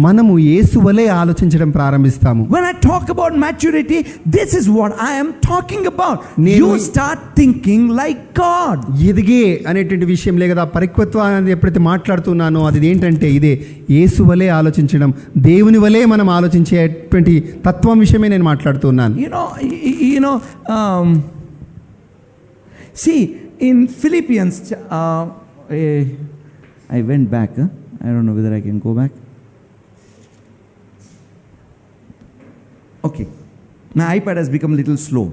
మనము యేసు వలె ఆలోచించడం ప్రారంభిస్తాము. When I talk about maturity, this is what I am talking about. నేను You start thinking like God. ఎదిగే అనేటువంటి విషయం లేదా పరిపక్వత్వం అనేది ఎప్పుడైతే మాట్లాడుతున్నానో అది ఏంటంటే ఇదే యేసు వలె ఆలోచించడం, దేవుని వలె మనం ఆలోచించేటువంటి తత్వం విషయమే నేను మాట్లాడుతున్నాను. You know, see, in Philippians, I went back. I don't know whether I can go back. Okay, my iPad has become a little slow.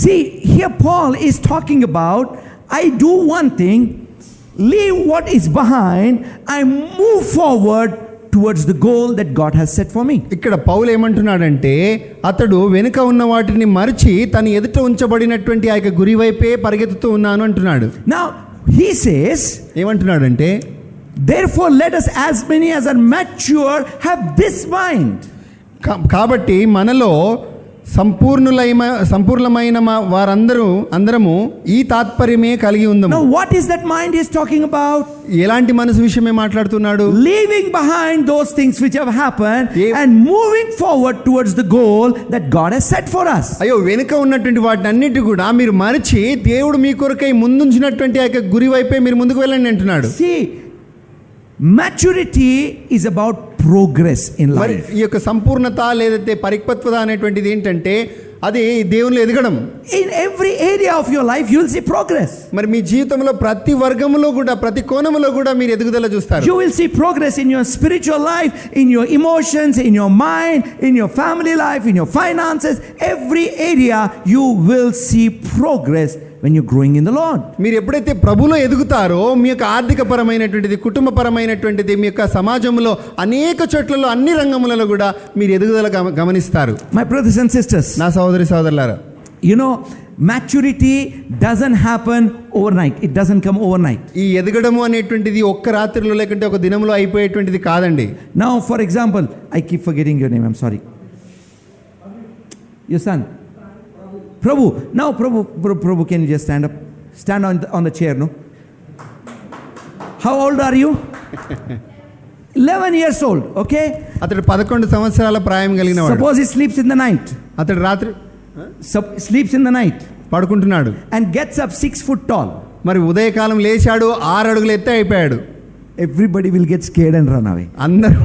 See, here Paul is talking about, I do one thing, leave what is behind, I move forward towards the goal that God has set for me. ఇక్కడ పౌలు ఏమంటున్నాడంటే అతడు వెనుక ఉన్న వాటిని మరిచి తన ఎదుట ఉంచబడినటువంటి ఆ యొక్క గురి వైపే పరిగెత్తుతూ ఉన్నాను అంటున్నాడు. Now he says, ఏమంటున్నాడంటే therefore let us as many as are mature have this mind. కాబట్టి మనలో సంపూర్ణమైన అందరము ఈ తాత్పర్యమే కలిగి ఉందాము. Now what is that mind he is talking about? ఎలాంటి మనసు విషయమే మాట్లాడుతున్నాడు? Leaving behind those things which have happened and moving forward towards the goal that God has set for us. అయ్యో, వెనుక ఉన్నటువంటి వాటిని అన్నిటి కూడా మీరు మరిచి దేవుడు మీ కొరకై ముందుంచినటువంటి ఆ యొక్క గురి వైపే మీరు ముందుకు వెళ్ళండి అంటున్నాడు. See, maturity is about progress in మరి life. ఈ యొక్క సంపూర్ణత లేదంటే పరిపక్వత అనేటువంటిది ఏంటంటే అది దేవునిలో ఎదగడం. In every area of your life you will see progress. మరి మీ జీవితంలో ప్రతి వర్గములో కూడా ప్రతి కోణములో కూడా మీరు ఎదుగుదల చూస్తారు. You will see progress in your spiritual life, in your emotions, in your mind, in your family life, in your finances. Every area you will see progress when you're growing in the Lord. మీరు ఎప్పుడైతే ప్రభువులో ఎదుగుతారో మీ యొక్క ఆర్థిక పరమైనటువంటిది, కుటుంబ పరమైనటువంటిది, మీ యొక్క సమాజంలో అనేక చోట్లలో అన్ని రంగములలో కూడా మీరు ఎదుగుదల గమనిస్తారు. My brothers and sisters, నా సహోదరి సహోదరులారా, you know, maturity doesn't happen overnight. It doesn't come overnight. ఈ ఎదగడము అనేటువంటిది ఒక్క రాత్రిలో లేకుంటే ఒక దినంలో అయిపోయేటువంటిది కాదండి. Now for example, I keep forgetting your name, I'm sorry. Your son Prabhu. Now Prabhu, can you just stand up? Stand on the chair, no? How old are you? 11 years old, okay? అతడు 11 సంవత్సరాల ప్రాయం కలిగిన వాడు. Suppose he sleeps in the night. అతడు రాత్రి Sleeps in the night పడుకుంటున్నాడు and gets up 6 foot tall. మరి ఉదయకాలం లేచాడు, 6 అడుగులు ఎత్తు అయిపోయాడు. Everybody will get scared and run away. అందరూ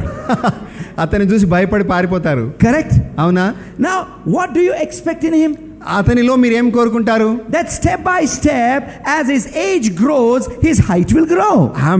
అతన్ని చూసి భయపడి పారిపోతారు. Correct? అవునా? Now what do you expect in him? అతనిలో మీరు ఏం కోరుకుంటారు? That step by step, as his age grows, his height will grow.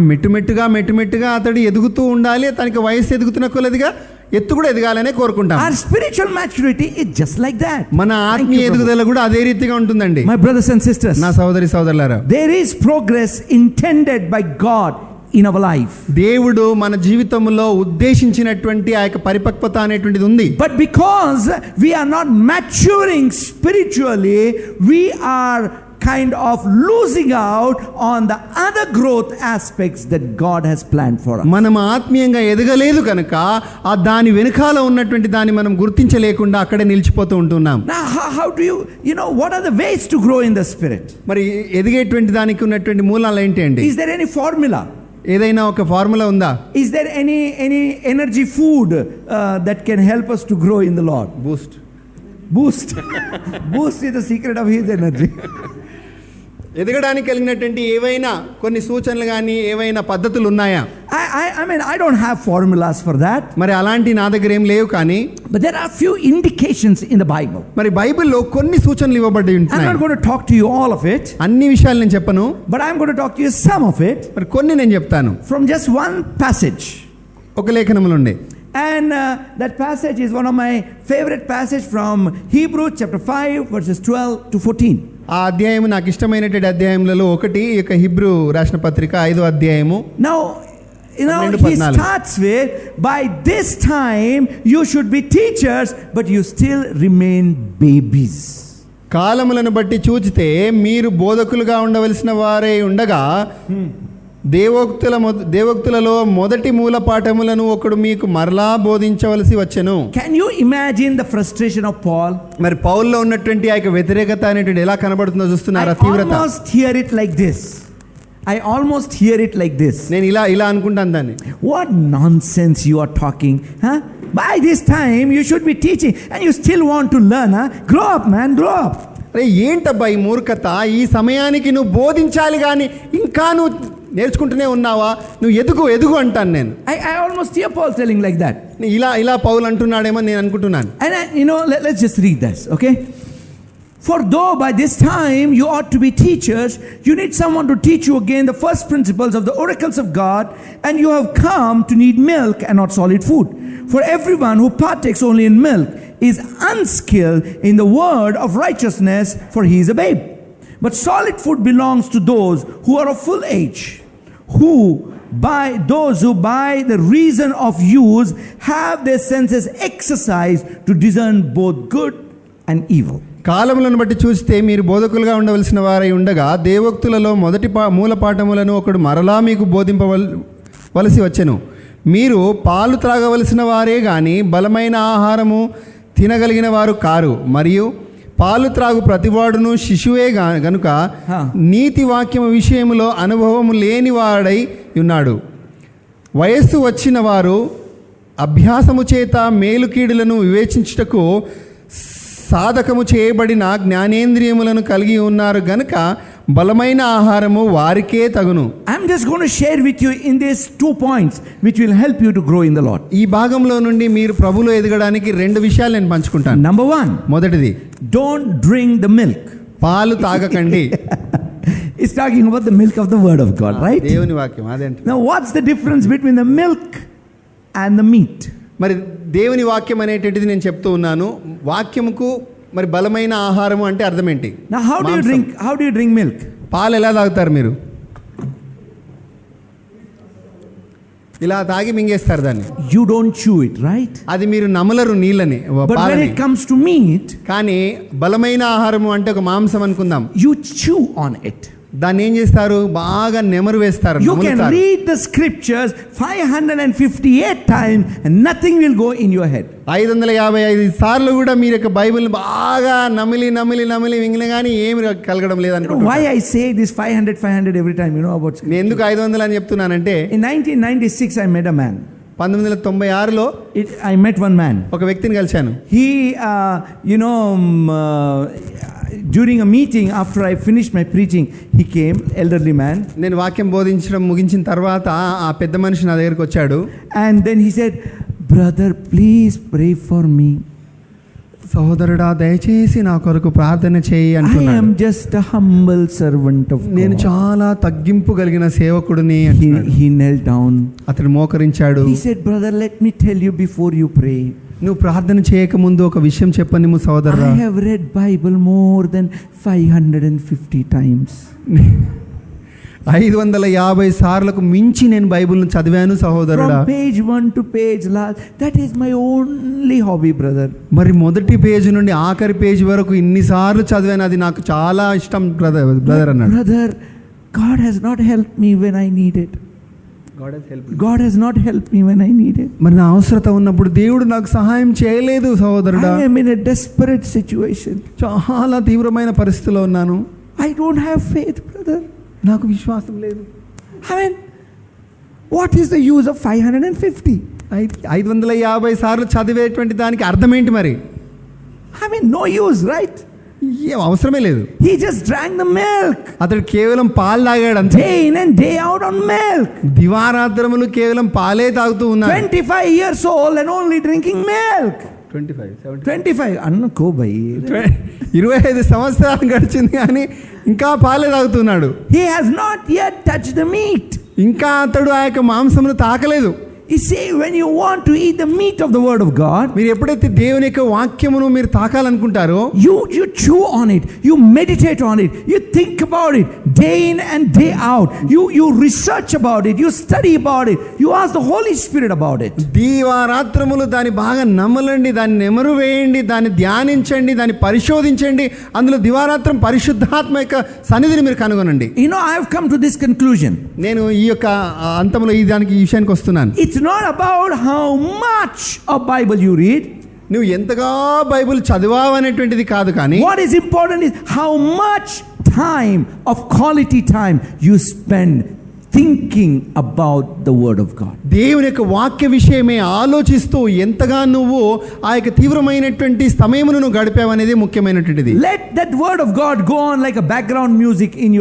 మెట్టుమెట్టుగా అతడు ఎదుగుతూ ఉండాలి. తనకి వయసు ఎదుగుతున్న కొలదిగా ఎత్తు కూడా ఎదగాలనే కోరుకుంటాం. Our spiritual maturity is just like that. మన ఆత్మీయ ఎదుగుదల కూడా అదే రీతిగా ఉంటుందండి. My brothers and sisters, నా సహోదరి సహోదరులారా, there is progress intended by God in our life. దేవుడు మన జీవితంలో ఉద్దేశించినటువంటి ఆ యొక్క పరిపక్వత అనేటువంటిది ఉంది. But because we are not maturing spiritually, we are kind of losing out on the other growth aspects that God has planned for us. మనం ఆత్మీయంగా ఎదగలేదు కనుక ఆ దాని వెనకాల ఉన్నటువంటి దాన్ని మనం గుర్తించలేకుండా అక్కడే నిలిచిపోతూ ఉంటున్నాం. Now how do you know what are the ways to grow in the spirit? మరి ఎదిగేటువంటి దానికి ఉన్నటువంటి మూలాలు ఏంటి అండి? Is there any formula? ఏదైనా ఒక ఫార్ములా ఉందా? Is there any energy food that can help us to grow in the Lord? Boost is the secret of his energy. ఎదగడానికి కలిగినటువంటి ఏవైనా కొన్ని సూచనలు కానీ ఏవైనా పద్ధతులు ఉన్నాయా? I mean, I don't have formulas for that. మరి అలాంటి నా దగ్గర ఏం లేవు, కానీ but there are few indications in the Bible. మరి బైబిల్లో కొన్ని సూచనలు ఇవ్వబడి ఉంటాయి. I'm not going to talk to you all of it. అన్ని విషయాలు నేను చెప్పను, but I'm going to talk to you some of it. మరి కొన్ని నేను చెప్తాను from just one passage. ఒక లేఖనములో ఉండే. And that passage is one of my favorite passage from Hebrews chapter 5 verses 12 to 14. ఆ అధ్యాయం నాకు ఇష్టమైనటువంటి అధ్యాయములలో ఒకటి ఈ యొక్క హిబ్రూ రాసిన పత్రిక 5వ అధ్యాయము. Now, he starts with, by this time you should be teachers, but you still remain babies. కాలములను బట్టి చూచితే మీరు బోధకులుగా ఉండవలసిన వారే ఉండగా దేవోక్తులలో మొదటి మూల పాఠములను ఒకడు మీకు మరలా బోధించవలసి వచ్చెను. Can you imagine the frustration of Paul? మరి పౌల్లో ఉన్నటువంటి ఆ యొక్క వ్యతిరేకత అనేటువంటి ఎలా కనబడుతుందో చూస్తున్నారా? తీవ్రత. I almost hear it like this. నేను ఇలా అనుకుంటాను దాన్ని. What nonsense you are talking, huh? By this time you should be teaching and you still want to learn, huh? Grow up, man, grow up. అరే ఏంటబ్బా ఈ మూర్ఖత, ఈ సమయానికి నువ్వు బోధించాలి కానీ ఇంకా నువ్వు నేర్చుకుంటూనే ఉన్నావా, నువ్వు ఎదుగు అంటాను నేను. I almost hear Paul telling like that. ఇలా పౌలు అంటున్నాడేమో నేను అనుకుంటున్నాను. And let's just read this, okay? For though by this time you ought to be teachers, you need someone to teach you again the first principles of the oracles of God, and you have come to need milk and not solid food. For everyone who partakes only in milk is unskilled in the word of righteousness, for he is a babe. But solid food belongs to those who are of full age, who by the reason of use have their senses exercised to discern both good and evil. కాలములను బట్టి చూస్తే మీరు బోధకులుగా ఉండవలసిన వారై ఉండగా దేవోక్తులలో మొదటి మూల పాఠములను ఒకడు మరలా మీకు బోధింపవలసి వచ్చెను. మీరు పాలు త్రాగవలసిన వారే గాని బలమైన ఆహారము తినగలిగిన వారు కారు. మరియు పాలు త్రాగు ప్రతివాడును శిశువే గనుక నీతి వాక్యము విషయములో అనుభవము లేని వాడై ఉన్నాడు. వయస్సు వచ్చిన వారు అభ్యాసము చేత మేలుకీడులను వివేచించుటకు సాధకము చేయబడిన జ్ఞానేంద్రియములను కలిగి ఉన్నారు గనుక బలమైన ఆహారము వారికే తగును. I'm just going to share with you in these 2 points which will help you to grow in the Lord. ఈ భాగంలో నుండి మీరు ప్రభువులో ఎదగడానికి 2 విషయాలు నేను పంచుకుంటాను. Number 1, మొదటిది, don't drink the milk. పాలు తాగకండి. It's talking about the milk of the word of God, right? దేవుని వాక్యం అదేంటి. Now what's the difference between the milk and the meat? మరి దేవుని వాక్యం అనేటువంటిది నేను చెప్తూ ఉన్నాను. వాక్యముకు మరి బలమైన ఆహారము అంటే అర్థం ఏంటి? Now how do you drink milk? పాలు ఎలా తాగుతారు మీరు? ఇలా తాగి మింగేస్తారు దాన్ని. You don't chew it, right? అది మీరు నమలరు నీళ్ళని, But when it comes to meat, కానీ బలమైన ఆహారము అంటే ఒక మాంసం అనుకుందాం, you chew on it. దాన్ని ఏం చేస్తారు? బాగా నెమరు వేస్తారు. You can read the scriptures 558 times and nothing will go in your head. 555 సార్లు కూడా మీరు యొక్క బైబిల్ బాగా నమిలి మింగిన కానీ ఏమి కలగడం లేదనుకుంటున్నారు. Why I say this 500 every time, you know about scripture? నేను ఎందుకు 500 అని చెప్తున్నానంటే, in 1996 I met a man. 1996లో I met one man. ఒక వ్యక్తిని కలిశాను. He during a meeting after I finished my preaching, he came, elderly man. నేను వాక్యం బోధించడం ముగించిన తర్వాత ఆ పెద్ద మనిషి నా దగ్గరికి వచ్చాడు. And then he said, brother, please pray for me. సహోదరుడా దయచేసి నా కొరకు ప్రార్థన చేయి అంటున్నాడు. I am just a humble servant of God. నేను చాలా తగ్గింపు కలిగిన సేవకుడిని. He knelt down. అతడు మోకరించాడు. He said, brother, let me tell you before you pray. నువ్వు ప్రార్థన చేయక ముందు ఒక విషయం చెప్పని సహోదరుడా. I have read Bible more than 550 times. 550 సార్లకు మించి నేను బైబిల్ను చదివాను సహోదరుడా. From page 1 to page last, that is my only hobby, brother. మరి మొదటి పేజీ నుండి ఆఖరి పేజీ వరకు ఇన్నిసార్లు చదివాను, అది నాకు చాలా ఇష్టం బ్రదర్ అన్నాడు. Brother, God has not helped me when I need it. God has not helped me when I need it. మరి నా అవసరత ఉన్నప్పుడు దేవుడు నాకు సహాయం చేయలేదు సహోదరుడా. I am in a desperate situation. చాలా తీవ్రమైన పరిస్థితిలో ఉన్నాను. I don't have faith, brother. నాకు విశ్వాసం లేదు. I mean, what is the use of 550? 550 సార్లు చదివేటువంటి దానికి అర్థం ఏంటి మరి? I mean, no use, right? ఏం అవసరమే లేదు. He just drank the milk. అతడు కేవలం పాలు తాగాడు అంతే. Day in and day out on milk. దివారాత్రములు కేవలం పాలే తాగుతూ ఉన్నాడు. 25 years old and only drinking milk. 25 అనుకో భయ్. 25 సంవత్సరాలు గడిచింది కానీ ఇంకా పాలే తాగుతున్నాడు. He has not yet touched the meat. ఇంకా అతడు ఆ యొక్క మాంసమును తాకలేదు. You see, when you want to eat the meat of the word of God, మీరు ఎప్పుడైతే దేవుని యొక్క వాక్యమును మీరు తాకాలనుకుంటారో you chew on it, you meditate on it, you think about it day in and day out. You research about it, you study about it, you ask the Holy Spirit about it. దీవారాత్రములు దాన్ని బాగా నమ్మలండి, దాన్ని నెమరు వేయండి, దాన్ని ధ్యానించండి, దాన్ని పరిశోధించండి. అందులో దివారాత్రం పరిశుద్ధాత్మ యొక్క సన్నిధిని మీరు కనుగొనండి. You know, I have come to this conclusion. నేను ఈ యొక్క అంతంలో ఈ విషయానికి వస్తున్నాను. It's not about how much of Bible you read. నువ్వు ఎంతగా బైబిల్ చదివావు అనేటువంటిది కాదు, కానీ What is important is how much time of quality time you spend thinking about the word of God. దేవుని యొక్క వాక్య విషయమే ఆలోచిస్తూ ఎంతగా నువ్వు ఆ యొక్క తీవ్రమైనటువంటి సమయమును నువ్వు గడిపావనేది ముఖ్యమైనటువంటిది. Let that word of God go on like a background music in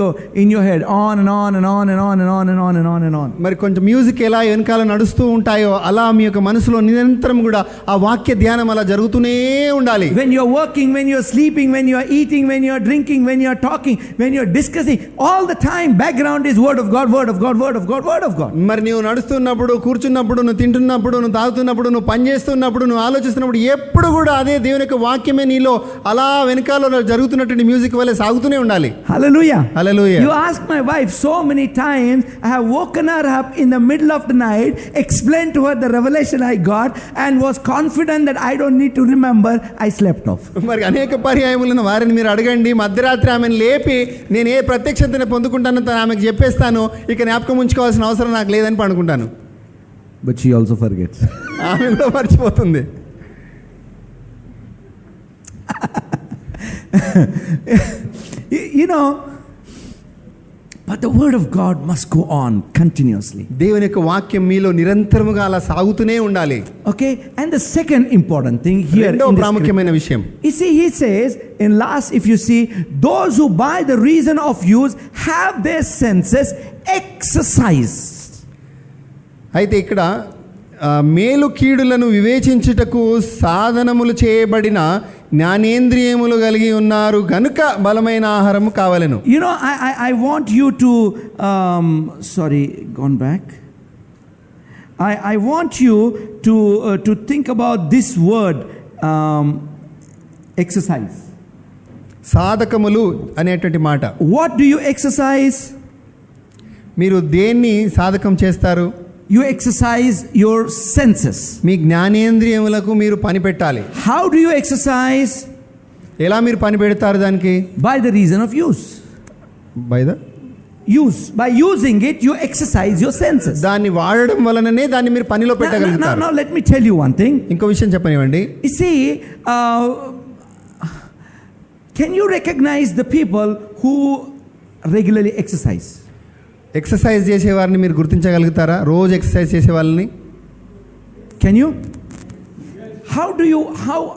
your head, on and on and on and on and on and on and on and on. మరి కొంచెం మ్యూజిక్ ఎలా వెనకాల నడుస్తూ ఉంటాయో అలా మీ యొక్క మనసులో నిరంతరం కూడా ఆ వాక్య ధ్యానం అలా జరుగుతూనే ఉండాలి. When you're working, when you're sleeping, when you're eating, when you're drinking, when you're talking, when you're discussing, all the time background is word of God, word of God, word of God, word of God. మరి నువ్వు నడుస్తున్నప్పుడు, కూర్చున్నప్పుడు, నువ్వు తింటున్నప్పుడు, నువ్వు తాగుతున్నప్పుడు, నువ్వు పని చేస్తున్నప్పుడు, నువ్వు ఆలోచిస్తున్నప్పుడు ఎప్పుడు కూడా అదే దేవుని యొక్క వాక్యమే నీలో అలా వెనకాల జరుగుతున్నటువంటి మ్యూజిక్ వల్లే సాగుతూనే ఉండాలి. Hallelujah. Hallelujah. You ask my wife so many times, I have woken her up in the middle of the night, explained to her the revelation I got and was confident that I don't need to remember. I slept off. మరి అనేక పర్యాయములను వారిని మీరు అడగండి. మధ్యరాత్రి ఆమెను లేపి నేను ఏ ప్రత్యక్షతను పొందుకుంటానో ఆమెకు చెప్పేస్తాను, ఇక జ్ఞాపకం ఉంచుకోవాల్సిన అవసరం నాకు లేదని పడుకుంటాను. But she also forgets. ఆమె కూడా మర్చిపోతుంది. You know, but the word of God must go on continuously. దేవుని యొక్క వాక్యం మీలో నిరంతరముగా అలా సాగుతూనే ఉండాలి. Okay, and the second important thing here, రెండో ప్రాముఖ్యమైన విషయం, you see, he says in last, if you see, those who by the reason of use have their senses exercised. అయితే ఇక్కడ మేలు కీడులను వివేచించుటకు సాధనములు చేయబడిన జ్ఞానేంద్రియములు కలిగి ఉన్నారు గనుక బలమైన ఆహారము కావాలను. You know, I want you to gone back. I want you to think about this word, exercise. సాధకములు అనేటువంటి మాట. What do you exercise? మీరు దేన్ని సాధకం చేస్తారు? You exercise your senses. మీ జ్ఞానేంద్రియములకు మీరు పని పెట్టాలి. How do you exercise? ఎలా మీరు పని పెడతారు దానికి? By the reason of use. By using it, you exercise your senses. దాన్ని వాడడం వలననే దాన్ని మీరు పనిలో పెట్టగలుగుతారు. Now let me tell you one thing. ఇంకో విషయం చెప్పనివ్వండి. You see, can you recognize the people who regularly exercise? Exercise చేసేవారిని మీరు గుర్తించగలుగుతారా? రోజు ఎక్సర్సైజ్ చేసే వాళ్ళని. Can you?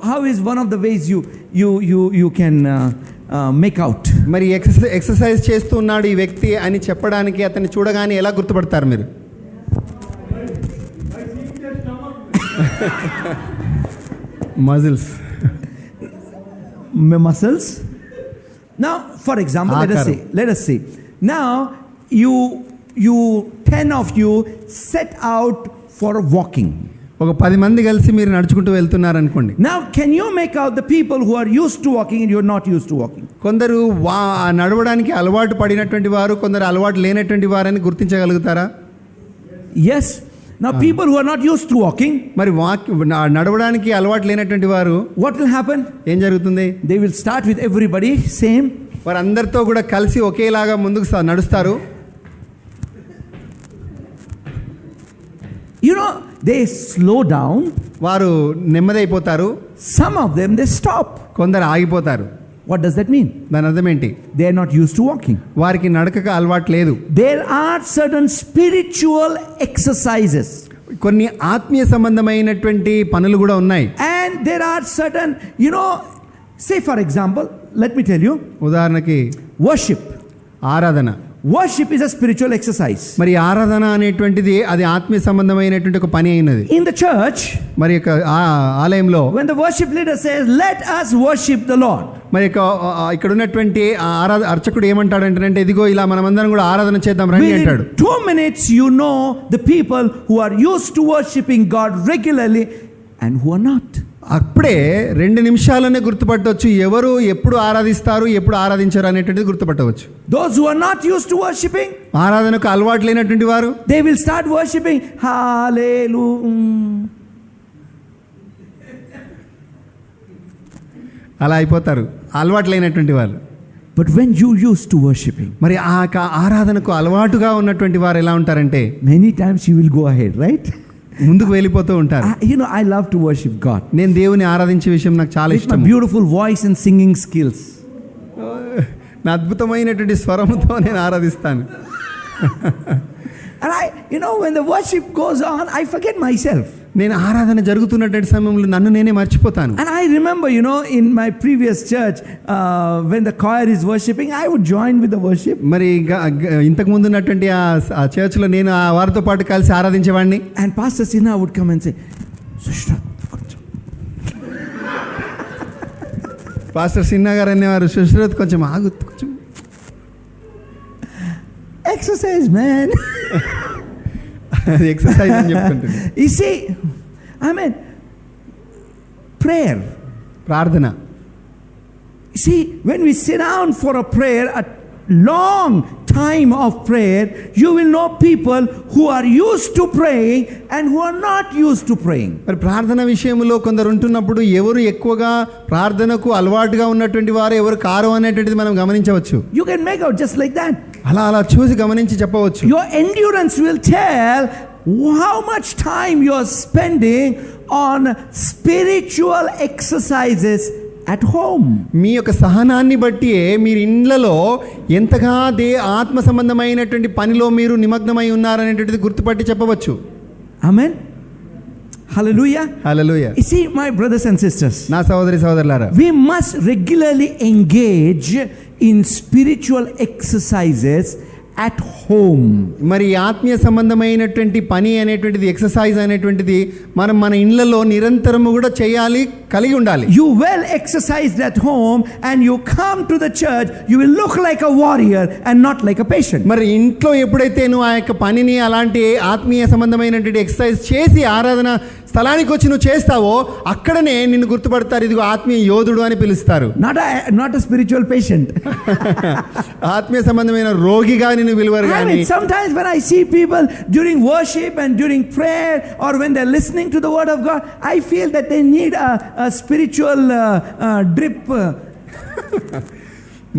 How is one of the ways you can make out? మరి ఎక్సర్సైజ్ చేస్తున్నాడు ఈ వ్యక్తి అని చెప్పడానికి అతన్ని చూడగానే ఎలా గుర్తుపడతారు మీరు? Muscles. Now, for example, let us see. Now, you 10 of you set out for walking. ఒక 10 మంది కలిసి మీరు నడుచుకుంటూ వెళ్తున్నారు అనుకోండి. Now, can you make out the people who are used to walking and you are not used to walking? కొందరు నడవడానికి అలవాటు పడినటువంటి వారు, కొందరు అలవాటు లేనటువంటి వారని గుర్తించగలుగుతారా? Yes. Now, people who are not used to walking, మరి నడవడానికి అలవాటు లేనటువంటి వారు what will happen? ఏం జరుగుతుంది? They will start with everybody same. వారందరితో కూడా కలిసి ఒకేలాగా ముందుకు నడుస్తారు. You know, they slow down. వారు నెమ్మదైపోతారు. Some of them they stop. కొందరు ఆగిపోతారు. What does that mean? దాని అర్థం ఏంటి? They are not used to walking. వారికి నడకకు అలవాటు లేదు. There are certain spiritual exercises. కొన్ని ఆత్మీయ సంబంధమైనటువంటి పనులు కూడా ఉన్నాయి. And there are certain, say for example, let me tell you. ఉదాహరణకి worship. ఆరాధన. Worship is a spiritual exercise. మరి ఆరాధన అనేటువంటిది అది ఆత్మీయ సంబంధమైనటువంటి ఒక పని అయినది. In the church, మరి యొక్క ఆలయంలో when the worship leader says, "Let us worship the Lord," మరి ఇక్కడ ఉన్నటువంటి అర్చకుడు ఏమంటాడంటే ఇదిగో ఇలా మనమందరం కూడా ఆరాధన చేద్దాం రండి అంటాడు. Within 2 minutes you know the people who are used to worshiping God regularly and who are not. అప్పుడే 2 నిమిషాలనే గుర్తుపట్టవచ్చు ఎవరు ఎప్పుడు ఆరాధిస్తారు ఎప్పుడు ఆరాధించారు అనేటువంటిది గుర్తుపట్టవచ్చు. Those who are not used to worshiping, ఆరాధనకు అలవాటు లేనటువంటి వారు, they will start worshiping hallelujah. అలా అయిపోతారు అలవాటు లేనటువంటి వాళ్ళు. But when you used to worshiping, మరి ఆ ఆరాధనకు అలవాటుగా ఉన్నటువంటి వారు ఎలా ఉంటారంటే many times you will go ahead, right? ముందుకు వెళ్ళిపోతూ ఉంటారు. I love to worship God. నేను దేవుని ఆరాధించే విషయం నాకు చాలా With my ఇష్టం. beautiful voice and singing skills. నా అద్భుతమైనటువంటి స్వరంతో నేను ఆరాధిస్తాను. And when the worship goes on, I forget myself. నేను ఆరాధన జరుగుతున్నటువంటి సమయంలో నన్ను నేనే మర్చిపోతాను. And I remember, in my previous church, when the choir is worshiping, I would join with the worship. మరి ఇంతకు ముందు ఉన్నటువంటి ఆ చర్చ్లో నేను ఆ వారితో పాటు కలిసి ఆరాధించేవాడిని. And Pastor Sinha would come and say, Sushrat. Pastor Sinha గారు అనేవారు, సుశ్రత్ కొంచెం ఆగు, కొంచెం exercise, man. ఎక్సర్సైజ్ అని చెప్తుంటుంది. You see, prayer. ప్రార్థన. See, when we sit down for a prayer, a long time of prayer, you will know people who are used to praying and who are not used to praying. మరి ప్రార్థన విషయంలో కొందరు ఉంటున్నప్పుడు ఎవరు ఎక్కువగా ప్రార్థనకు అలవాటుగా ఉన్నటువంటి వారు ఎవరు కారు అనేటువంటిది మనం గమనించవచ్చు. You can make out just like that. అలా చూసి గమనించి చెప్పవచ్చు. Your endurance will tell how much time you are spending on spiritual exercises at home. మీ యొక్క సహనాన్ని బట్టి మీరు ఇండ్లలో ఎంతగా ఆత్మ సంబంధమైనటువంటి పనిలో మీరు నిమగ్నమై ఉన్నారనేటువంటిది గుర్తుపట్టి చెప్పవచ్చు. Amen. Hallelujah. Hallelujah. You see, my brothers and sisters, నా సహోదరి సహోదరులారా, we must regularly engage in spiritual exercises at home. మరి ఆత్మీయ సంబంధమైనటువంటి పని అనేటువంటిది, ఎక్సర్సైజ్ అనేటువంటిది మనం మన ఇళ్లలో నిరంతరము కూడా చేయాలి, కలిగి ఉండాలి. You well exercised at home and you come to the church, you will look like a warrior and not like a patient. మరి ఇంట్లో ఎప్పుడైతే నువ్వు ఆ యొక్క పనిని అలాంటి ఆత్మీయ సంబంధమైనటువంటి ఎక్సర్సైజ్ చేసి ఆరాధన స్థలానికి వచ్చి నువ్వు చేస్తావో అక్కడనే నిన్ను గుర్తుపడతారు, ఇదిగో ఆత్మీయ యోధుడు అని పిలుస్తారు. Not a spiritual patient. ఆత్మీయ సంబంధమైన రోగిగా నిన్ను పిలువరు. కానీ sometimes when I see people during worship and during prayer or when they're listening to the word of God, I feel that they need a spiritual drip.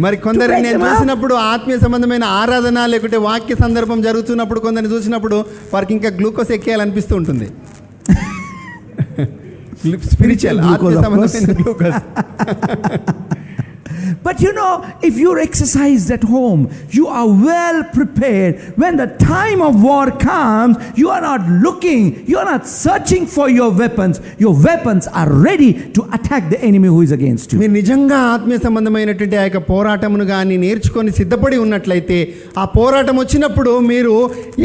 మరి కొందరిని నేను చూసినప్పుడు ఆత్మీయ సంబంధమైన ఆరాధన లేకుంటే వాక్య సందర్భం జరుగుతున్నప్పుడు కొందరిని చూసినప్పుడు వారికి ఇంకా గ్లూకోజ్ ఎక్కేయాలనిపిస్తూ ఉంటుంది. స్పిరిచువల్ ఆత్మీయ సంబంధమైన glucose. But if you're exercised at home, you are well prepared. When the time of war comes, you are not looking, you are not searching for your weapons. Your weapons are ready to attack the enemy who is against you. మీరు నిజంగా ఆత్మీయ సంబంధమైనటువంటి ఆ యొక్క పోరాటమును కానీ నేర్చుకొని సిద్ధపడి ఉన్నట్లయితే ఆ పోరాటం వచ్చినప్పుడు మీరు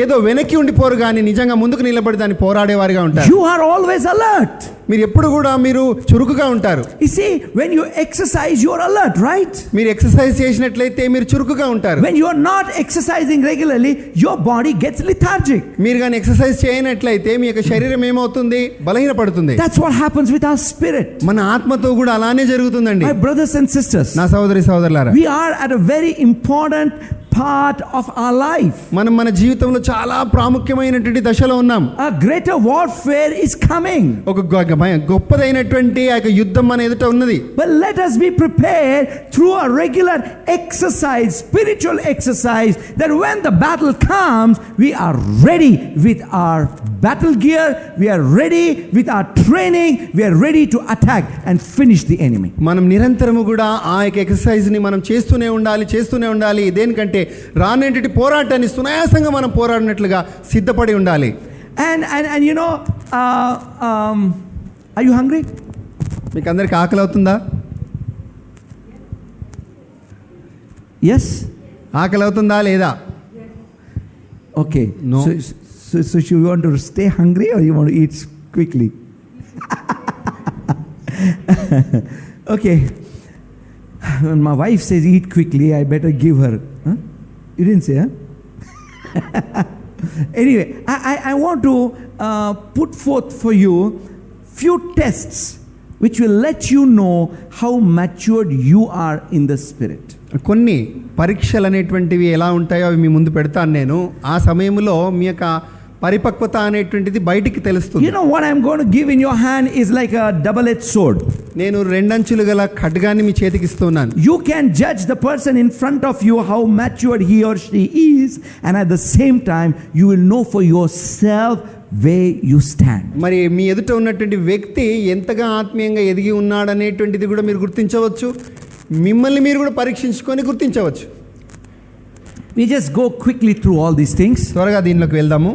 ఏదో వెనక్కి ఉండిపోరు కానీ నిజంగా ముందుకు నిలబడి దాన్ని పోరాడేవారిగా ఉంటారు. You are always alert. మీరు ఎప్పుడు కూడా మీరు చురుకుగా ఉంటారు. You see, when you exercise, you are alert, right? మీరు ఎక్సర్సైజ్ చేసినట్లయితే మీరు చురుకుగా ఉంటారు. When you are not exercising regularly, your body gets lethargic. మీరు కానీ ఎక్సర్సైజ్ చేయనట్లయితే మీ యొక్క శరీరం ఏమవుతుంది? బలహీనపడుతుంది. That's what happens with our spirit. మన ఆత్మతో కూడా అలానే జరుగుతుందండి. My brothers and sisters, నా సహోదరి సహోదరులారా, we are at a very important part of our life. మనం మన జీవితంలో చాలా ప్రాముఖ్యమైనటువంటి దశలో ఉన్నాం. A greater warfare is coming. ఒక గొప్పదైనటువంటి ఆ యొక్క యుద్ధం మన ఎదుట ఉన్నది. But let us be prepared through a regular exercise, spiritual exercise, that when the battle comes, we are ready with our battle gear, we are ready with our training, we are ready to attack and finish the enemy. మనం నిరంతరము కూడా ఆ యొక్క exercise ని మనం చేస్తూనే ఉండాలి. దేనికంటే రానేటి పోరాటాన్ని సునాయాసంగా మనం పోరాడినట్లుగా సిద్ధపడి ఉండాలి. And are you hungry? మీకు అందరికి ఆకలి అవుతుందా? Yes. ఆకలి అవుతుందా లేదా? Okay. No. So you want to stay hungry or you want to eat quickly? Okay. when my wife says eat quickly, I better give her. Huh? You didn't say, huh? Anyway, I want to put forth for you few tests which will let you know how matured you are in the spirit. కొన్ని పరీక్షలు అనేటువంటివి ఎలా ఉంటాయో అవి మీ ముందు పెడతాను నేను. ఆ సమయంలో మీ యొక్క పరిపక్వత అనేటువంటిది బయటికి తెలుస్తుంది. You know what I'm going to give in your hand is like a double-edged sword. నేను రెండంచులు గల ఖడ్గాన్ని మీ చేతికి ఇస్తున్నాను. You can judge the person in front of you how matured he or she is, and at the same time you will know for yourself where you stand. మరి మీ ఎదుట ఉన్నటువంటి వ్యక్తి ఎంతగా ఆత్మీయంగా ఎదిగి ఉన్నాడనేటువంటిది కూడా మీరు గుర్తించవచ్చు. మిమ్మల్ని మీరు కూడా పరీక్షించుకొని గుర్తించవచ్చు. We just go quickly through all these things. త్వరగా దీనిలోకి వెళ్దాము.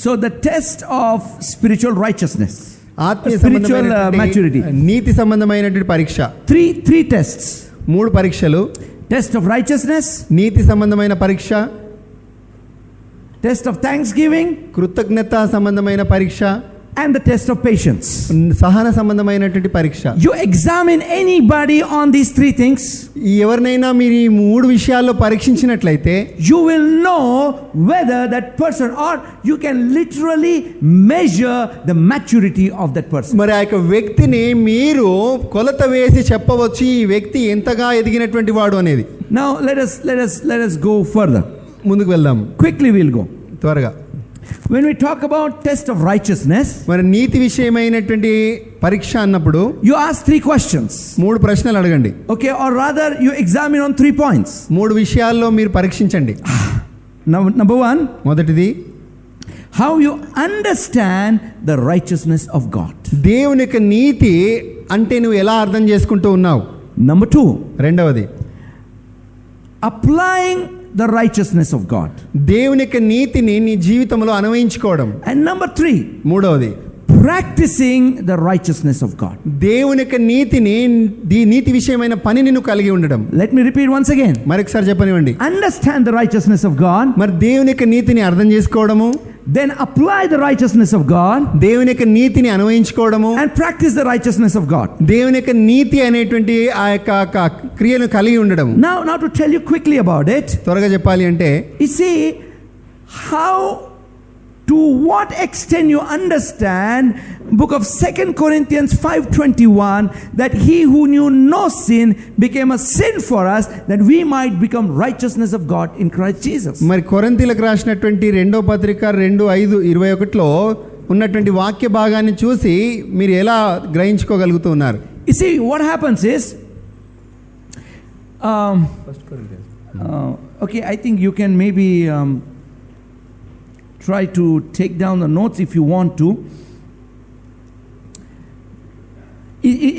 So the test of spiritual righteousness, ఆత్మీయ spiritual maturity. నీతి సంబంధమైనటువంటి పరీక్ష. Three tests. 3 పరీక్షలు. Test of righteousness, నీతి సంబంధమైన పరీక్ష, test of thanksgiving, కృతజ్ఞత సంబంధమైన పరీక్ష, and the test of patience. సహన సంబంధమైనటువంటి పరీక్ష. You examine anybody on these 3 things, ఎవరినైనా మీరు ఈ 3 విషయాల్లో పరీక్షించినట్లయితే you will know whether that person, or you can literally measure the maturity of that person. మరి ఆ యొక్క వ్యక్తిని మీరు కొలత వేసి చెప్పవచ్చు ఈ వ్యక్తి ఎంతగా ఎదిగినటువంటి వాడు అనేది. Now let us go further. ముందుకు వెళ్దాం. Quickly we'll go. త్వరగా. When we talk about test of righteousness, మరి నీతి విషయమైనటువంటి పరీక్ష అన్నప్పుడు you ask 3 questions. 3 ప్రశ్నలు అడగండి. Okay, or rather you examine on 3 points. 3 విషయాల్లో మీరు పరీక్షించండి. Now, number 1, మొదటిది how you understand the righteousness of God. దేవుని యొక్క నీతి అంటే నువ్వు ఎలా అర్థం చేసుకుంటూ ఉన్నావు. Number 2, రెండవది applying the righteousness of God. దేవుని యొక్క నీతిని నీ జీవితంలో అన్వయించుకోవడం. And number 3, మూడవది practicing the righteousness of God. దేవుని యొక్క నీతిని నీతి విషయమైన పనిని నువ్వు కలిగి ఉండడం. Let me repeat once again. మరొకసారి చెప్పనివ్వండి. Understand the righteousness of God, మరి దేవుని యొక్క నీతిని అర్థం చేసుకోవడము, then apply the righteousness of God, దేవుని యొక్క నీతిని అన్వయించుకోవడము, and practice the righteousness of God. దేవుని యొక్క నీతి అనేటువంటి ఆ యొక్క క్రియను కలిగి ఉండడం. Now to tell you quickly about it, త్వరగా చెప్పాలి అంటే you see how, to what extent you understand book of 2 Corinthians 5:21, that he who knew no sin became a sin for us, that we might become righteousness of God in Christ Jesus. మరి కొరింథీయులకు రాసినటువంటి 2వ పత్రిక 2:5-21లో ఉన్నటువంటి వాక్య భాగాన్ని చూసి మీరు ఎలా గ్రహించుకోగలుగుతూ ఉన్నారు. You see what happens is okay, I think you can maybe try to take down the notes if you want to.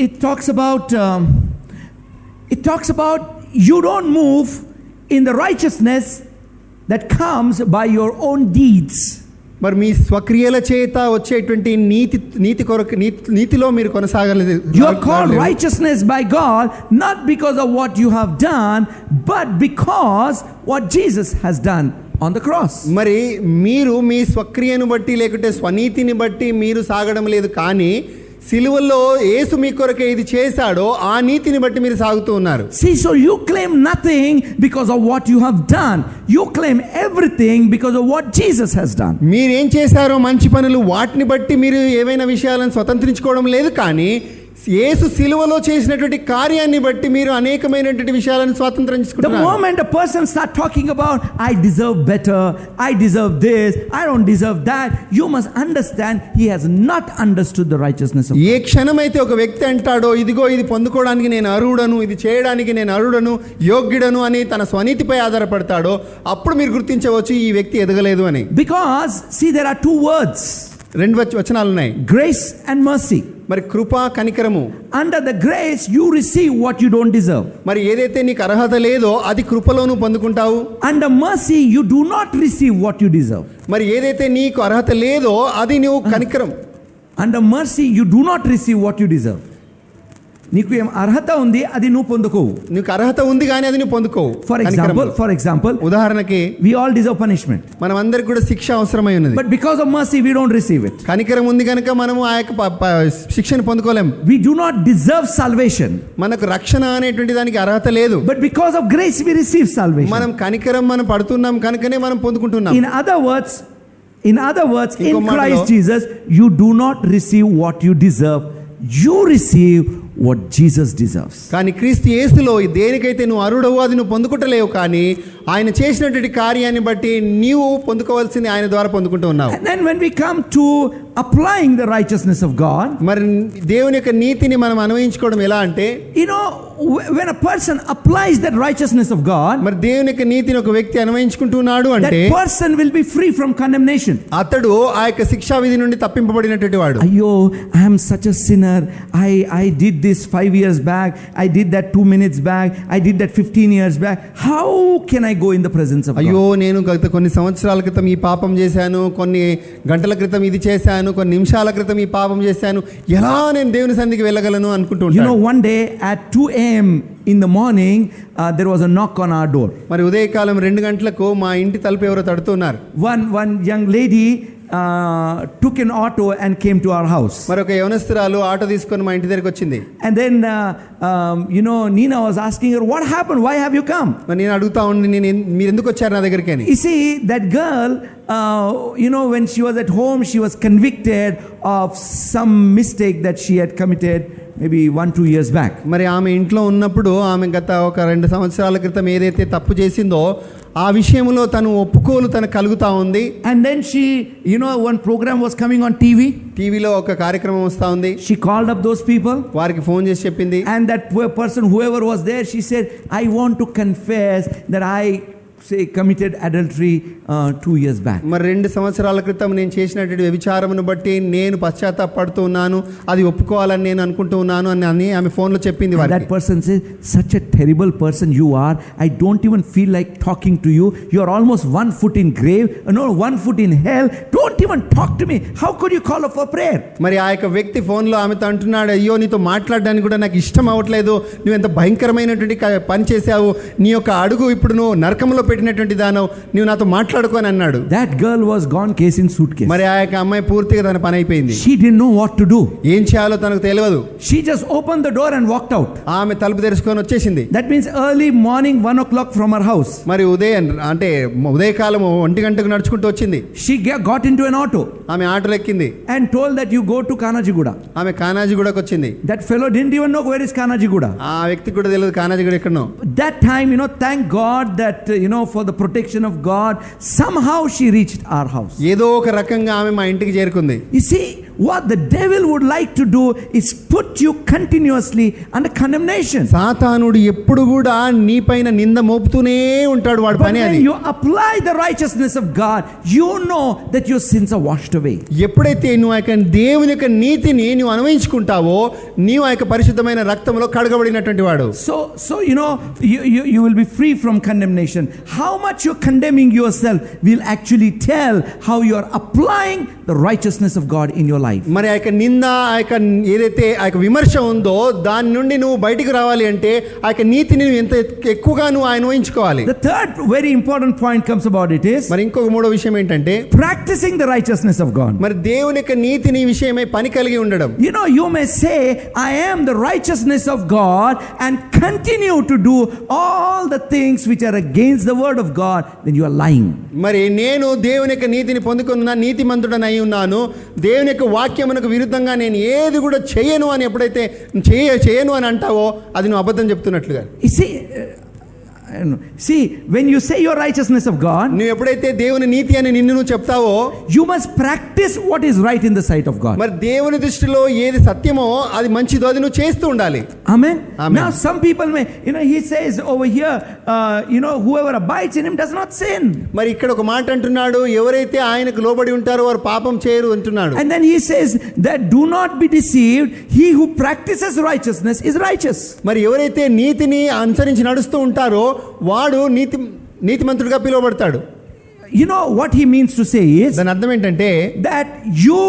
It talks about you don't move in the righteousness that comes by your own deeds. మరి మీ స్వక్రియల చేత వచ్చేటువంటి నీతిలో మీరు కొనసాగలేదు. You are called righteousness by God not because of what you have done, but because what Jesus has done on the cross. మరి మీరు మీ స్వక్రియను బట్టి లేకుంటే స్వనీతిని బట్టి మీరు సాగడం లేదు, కానీ సిలువలో యేసు మీ కొరకే ఇది చేశాడో ఆ నీతిని బట్టి మీరు సాగుతూ ఉన్నారు. See, so you claim nothing because of what you have done. You claim everything because of what Jesus has done. మీరేం చేశారో మంచి పనులు వాటిని బట్టి మీరు ఏవైనా విషయాలను స్వతంత్రించుకోవడం లేదు, కానీ యేసు సిలువలో చేసినటువంటి కార్యాన్ని బట్టి మీరు అనేకమైనటువంటి విషయాలను స్వాతంత్రించుకుంటున్నారు. The moment a person start talking about I deserve better, I deserve this, I don't deserve that, you must understand he has not understood the righteousness of God. ఏ క్షణమైతే ఒక వ్యక్తి అంటాడో ఇదిగో ఇది పొందుకోవడానికి నేను అర్హుడను, ఇది చేయడానికి నేను అర్హుడను, యోగ్యుడను అని తన స్వనీతిపై ఆధారపడతాడో అప్పుడు మీరు గుర్తించవచ్చు ఈ వ్యక్తి ఎదగలేదు అని. Because see, there are 2 words. 2 వచనాలు ఉన్నాయి, grace and mercy. మరి కృప కనికరము. Under the grace you receive what you don't deserve. మరి ఏదైతే నీకు అర్హత లేదో అది కృపలో నువ్వు పొందుకుంటావు. Under mercy you do not receive what you deserve. మరి ఏదైతే నీకు అర్హత లేదో అది నువ్వు కనికరం. Under mercy you do not receive what you deserve. నీకు ఏం అర్హత ఉంది అది నువ్వు పొందుకోవు. నీకు అర్హత ఉంది కానీ అది నువ్వు పొందుకోవు. ఫర్ ఎగ్జాంపుల్ ఉదాహరణకి we all deserve punishment, మనం అందరికి కూడా శిక్ష అవసరమై ఉన్నది. but because of mercy we don't receive it. కనికరం ఉంది కనుక మనము ఆ యొక్క శిక్షను పొందుకోలేం. We do not deserve salvation, మనకు రక్షణ అనేటువంటి దానికి అర్హత లేదు. but because of grace we receive salvation. మనం కనికరం మనం పడుతున్నాం కనుకనే మనం పొందుకుంటున్నాం. In other words, in ఇంకో మాటలో, Christ Jesus you do not receive what you deserve, you receive what Jesus deserves. కానీ క్రీస్తు యేసులో దేనికైతే నువ్వు అర్హుడవో అది నువ్వు పొందుకుంటలేవు, కానీ ఆయన చేసినటువంటి కార్యాన్ని బట్టి నీవు పొందుకోవాల్సింది ఆయన ద్వారా పొందుకుంటూ ఉన్నావు. And then when we come to applying the righteousness of God, మరి దేవుని యొక్క నీతిని మనం అన్వయించుకోవడం ఎలా అంటే, you know, when a person applies that righteousness of God, మరి దేవుని యొక్క నీతిని ఒక వ్యక్తి అన్వయించుకుంటున్నాడు that అంటే person will be free from condemnation. అతడు ఆ యొక్క శిక్షా విధి నుండి తప్పింపబడినటువంటి వాడు. Ayyo, I am such a sinner. I did this 5 years back. I did that 2 minutes back. I did that 15 years back. How can I go in the presence of అయ్యో God? నేను గత కొన్ని సంవత్సరాల క్రితం ఈ పాపం చేశాను, కొన్ని గంటల క్రితం ఇది చేశాను, కొన్ని నిమిషాల క్రితం ఈ పాపం చేశాను, ఎలా నేను దేవుని సన్నిధికి వెళ్ళగలను అనుకుంటూ You know, ఉంటాను. one day at 2 a.m. in the morning, there was a knock on our door. మరి ఉదయకాలం 2 గంటలకు మా ఇంటి తలుపు ఎవరో తడుతున్నారు. One young lady took an auto and came to our house. మరి ఒక యవనస్తురాలు ఆటో తీసుకొని మా ఇంటి దగ్గరికి వచ్చింది. And then, you know, Nina was asking her, what happened? Why have you come? మరి నేను అడుగుతా ఉండి, మీరు ఎందుకు వచ్చారు నా దగ్గరికి అని. You see, that girl, you know, when she was at home, she was convicted of some mistake that she had committed maybe 1-2 years back. మరి ఆమె ఇంట్లో ఉన్నప్పుడు ఆమె గత ఒక 2 సంవత్సరాల క్రితం ఏదైతే తప్పు చేసిందో ఆ విషయంలో తను ఒప్పుకోలు తనకు కలుగుతా ఉంది. And then she, you know, one program was coming on TV. టీవీలో ఒక కార్యక్రమం వస్తూ ఉంది. She called up those people. వారికి ఫోన్ చేసి చెప్పింది. And that person, whoever was there, she said, I want to confess that I committed adultery 2 years back. మరి 2 సంవత్సరాల క్రితం నేను చేసినటువంటి వ్యభిచారమును బట్టి నేను పశ్చాత్తాపడుతూ ఉన్నాను, అది ఒప్పుకోవాలని నేను అనుకుంటూ ఉన్నాను అని ఆమె ఫోన్లో చెప్పింది. That person says, such a terrible person you are. I don't even feel like talking to you. You are almost 1 foot in grave, no, 1 foot in hell. Don't even talk to me. How could you call up for prayer? మరి ఆ యొక్క వ్యక్తి ఫోన్లో ఆమెతో అంటున్నాడు, అయ్యో నీతో మాట్లాడడానికి కూడా నాకు ఇష్టం అవ్వట్లేదు, నువ్వు ఎంత భయంకరమైనటువంటి పని చేశావు, నీ యొక్క అడుగు ఇప్పుడు నువ్వు నరకంలో పెట్టినటువంటి దానవు, నువ్వు నాతో మాట్లాడుకో అని అన్నాడు. That girl was gone case in suitcase. మరి ఆ యొక్క అమ్మాయి పూర్తిగా తన పని అయిపోయింది. She didn't know what to do. ఏం చేయాలో తనకు తెలియదు. She just opened the door and walked out. ఆమె తలుపు తెరుచుకొని వచ్చేసింది. That means early morning 1 o'clock from her house. మరి ఉదయకాలం 1 గంటకు నడుచుకుంటూ వచ్చింది. She got into an auto. ఆమె ఆటోలో ఎక్కింది. And told that you go to Kanajiguda. ఆమె కానాజిగూడకు వచ్చింది. That fellow didn't even know where is Kanajiguda. ఆ వ్యక్తికి కూడా తెలియదు కానాజిగూడ ఎక్కడనో. That time, you know, thank God that, you know, for the protection of God, somehow she reached our house. ఏదో ఒక రకంగా ఆమె మా ఇంటికి చేరుకుంది. You see, what the devil would like to do is put you continuously under condemnation. సాతానుడు ఎప్పుడు కూడా నీపైన నింద మోపుతూనే ఉంటాడు, వాడి But పని when అది. you apply the righteousness of God, you know that your sins are washed away. ఎప్పుడైతే నువ్వు ఆ యొక్క దేవుని యొక్క నీతిని నువ్వు అన్వయించుకుంటావో నీవు ఆ యొక్క పరిశుద్ధమైన రక్తంలో కడగబడినటువంటి వాడు. So you know, you will be free from condemnation. How much you're condemning yourself will actually tell how you are applying the righteousness of God in your life. మరి ఆ యొక్క నింద, ఆ యొక్క ఏదైతే ఆ యొక్క విమర్శ ఉందో దాని నుండి నువ్వు బయటికి రావాలి అంటే ఆ యొక్క నీతిని నువ్వు ఎంత ఎక్కువగా నువ్వు అన్వయించుకోవాలి. The third very important point comes about it is, మరి ఇంకొక మూడో విషయం ఏంటంటే, practicing the righteousness of God. మరి దేవుని యొక్క నీతిని విషయమై పని కలిగి ఉండడం. You know, you may say, I am the righteousness of God, and continue to do all the things which are against the word of God, then you are lying. మరి నేను దేవుని యొక్క నీతిని పొందుకున్న నీతిమంతుడనై ఉన్నాను, దేవుని యొక్క వాక్యమునకు విరుద్ధంగా నేను ఏది కూడా చేయను అని ఎప్పుడైతే చేయను అని అంటావో అది నువ్వు అబద్ధం చెప్తున్నట్లుగా. See, when you say your righteousness of God, నువ్వు ఎప్పుడైతే దేవుని నీతి అని నిన్ను నువ్వు చెప్తావో, you must practice what is right in the sight of God. మరి దేవుని దృష్టిలో ఏది సత్యమో అది మంచిదో అది నువ్వు చేస్తూ ఉండాలి. Amen. Amen. Now some people may, you know, he says over here, you know, whoever abides in him does not sin. మరి ఇక్కడ ఒక మాట అంటున్నాడు, ఎవరైతే ఆయనకు లోబడి ఉంటారో వారు పాపం చేయరు అంటున్నాడు. And then he says that do not be deceived, he who practices righteousness is righteous. మరి ఎవరైతే నీతిని అనుసరించి నడుస్తూ ఉంటారో వాడు నీతిమంతుడిగా పిలువబడతాడు. You know what he means to say is దాని అర్థం ఏంటంటే, that you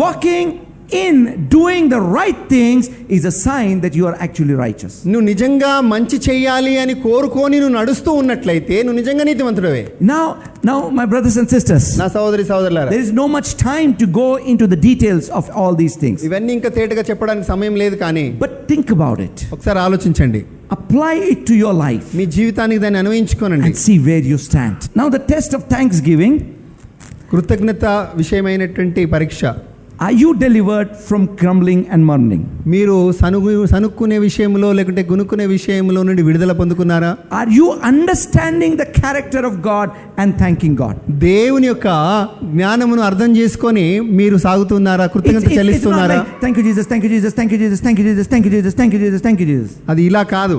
walking in doing the right things is a sign that you are actually righteous. నువ్వు నిజంగా మంచి చెయ్యాలి అని కోరుకొని నువ్వు నడుస్తూ ఉన్నట్లయితే నువ్వు నిజంగా నీతిమంతుడవే. Now my brothers and sisters, నా సోదరులారా, there is no much time to go into the details of all these things. ఇవన్నీ ఇంకా తేటగా చెప్పడానికి సమయం లేదు, కానీ But think about it. ఒకసారి ఆలోచించండి, Apply it to your life మీ జీవితానికి దాన్ని అన్వయించుకోనండి. and see where you stand. Now the test of thanksgiving, కృతజ్ఞత విషయమైనటువంటి పరీక్ష. are you delivered from grumbling and murmuring? మీరు సనుక్కునే విషయంలో లేకుంటే గునుక్కునే విషయంలో నుండి విడుదల పొందుకున్నారా? Are you understanding the character of God and thanking God? దేవుని యొక్క జ్ఞానమును అర్థం చేసుకొని మీరు సాగుతున్నారా? కృతజ్ఞత It's not చెల్లిస్తున్నారా? like, thank you Jesus, thank you Jesus, thank you Jesus, thank you Jesus, thank you Jesus, thank you Jesus, thank you Jesus. అది ఇలా కాదు.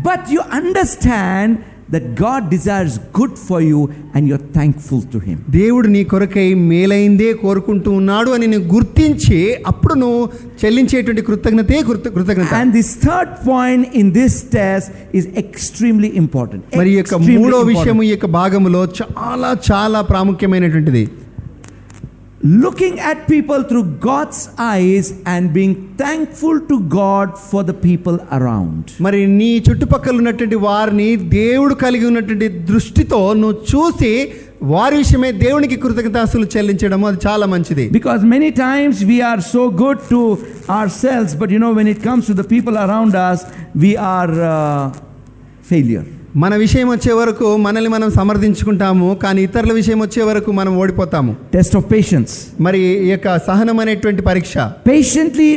But you understand that God desires good for you and you're thankful to Him. దేవుడు నీ కొరకై మేలైందే కోరుకుంటూ ఉన్నాడు అని నువ్వు గుర్తించి అప్పుడు నువ్వు చెల్లించేటువంటి కృతజ్ఞత. And this third point in this test is extremely important. మరి ఈ యొక్క మూడో విషయం ఈ యొక్క భాగములో చాలా చాలా ప్రాముఖ్యమైనటువంటిది. Looking at people through God's eyes and being thankful to God for the people around. మరి నీ చుట్టుపక్కల ఉన్నటువంటి వారిని దేవుడు కలిగి ఉన్నటువంటి దృష్టితో నువ్వు చూసి వారి విషయమే దేవునికి కృతజ్ఞతాస్తులు చెల్లించడం అది చాలా మంచిది. Because many times we are so good to ourselves, but when it comes to the people around us, we are failure. మన విషయం వచ్చే వరకు మనల్ని మనం సమర్థించుకుంటాము, కానీ ఇతరుల విషయం వచ్చే వరకు మనం ఓడిపోతాము. Test of patience. మరి ఈ యొక్క సహనం అనేటువంటి పరీక్ష. Patiently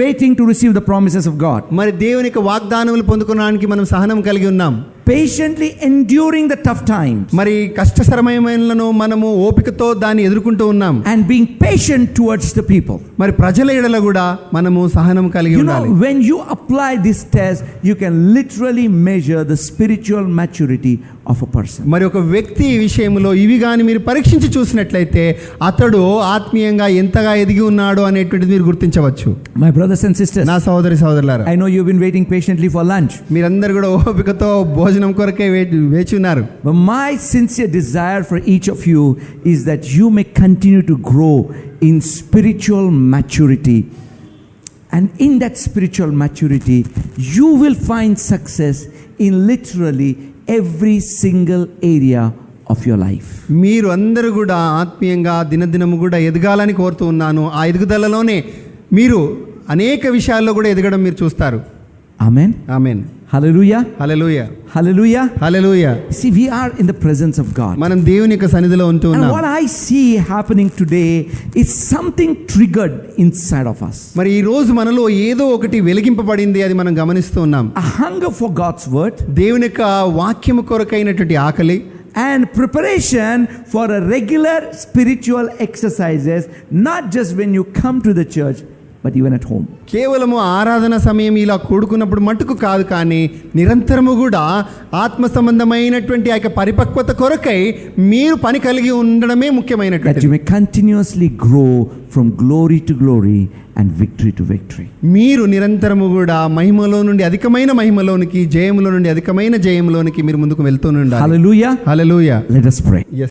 waiting to receive the promises of God. మరి దేవుని యొక్క వాగ్దానములు పొందుకోవడానికి మనం సహనం కలిగి ఉన్నాం. Patiently enduring the tough times. మరి కష్ట సమయములను మనము ఓపికతో దాన్ని ఎదుర్కొంటూ ఉన్నాం. And being patient towards the people. మరి ప్రజల ఎడల కూడా మనము సహనం కలిగి ఉండాలి. When you apply this test, you can literally measure the spiritual maturity of a person. మరి ఒక వ్యక్తి విషయంలో ఇవి గాని మీరు పరీక్షించి చూసినట్లయితే అతడు ఆత్మీయంగా ఎంతగా ఎదిగి ఉన్నాడో అనేటువంటిది మీరు గుర్తించవచ్చు. My brothers and sisters, నా సోదరులారా, I know you've been waiting patiently for lunch. మీరందరూ కూడా ఓపికతో భోజనం కొరకే వేచి ఉన్నారు. But my sincere desire for each of you is that you may continue to grow in spiritual maturity. And in that spiritual maturity, you will find success in literally every single area of your life. మీరు అందరూ కూడా ఆత్మీయంగా దినదినము కూడా ఎదగాలని కోరుతూ ఉన్నాను. ఆ ఎదుగుదలలోనే మీరు అనేక విషయాల్లో కూడా ఎదగడం మీరు చూస్తారు. Amen. Amen. Hallelujah. Hallelujah. Hallelujah. Hallelujah. See, we are in the presence of God. మనం దేవుని యొక్క సన్నిధిలో ఉంటూ And ఉన్నాం. what I see happening today is something triggered inside of us. మరి ఈ రోజు మనలో ఏదో ఒకటి వెలిగింపబడింది, అది మనం గమనిస్తూ ఉన్నాం. A hunger for God's word. దేవుని యొక్క వాక్యము కొరకైనటువంటి ఆకలి. And preparation for a regular spiritual exercises, not just when you come to the church, but even at home. కేవలము ఆరాధన సమయం ఇలా కూడుకున్నప్పుడు మట్టుకు కాదు, కానీ నిరంతరము కూడా ఆత్మ సంబంధమైనటువంటి ఆ యొక్క పరిపక్వత కొరకై మీరు పని కలిగి ఉండడమే That ముఖ్యమైనటువంటిది. you may continuously grow from glory to glory and victory to victory. మీరు నిరంతరము కూడా మహిమలో నుండి అధికమైన మహిమలోనికి, జయములో నుండి అధికమైన జయములోనికి మీరు ముందుకు వెళ్తూ ఉండాలి. Hallelujah. హల్లెలూయా. Let us pray. Yes.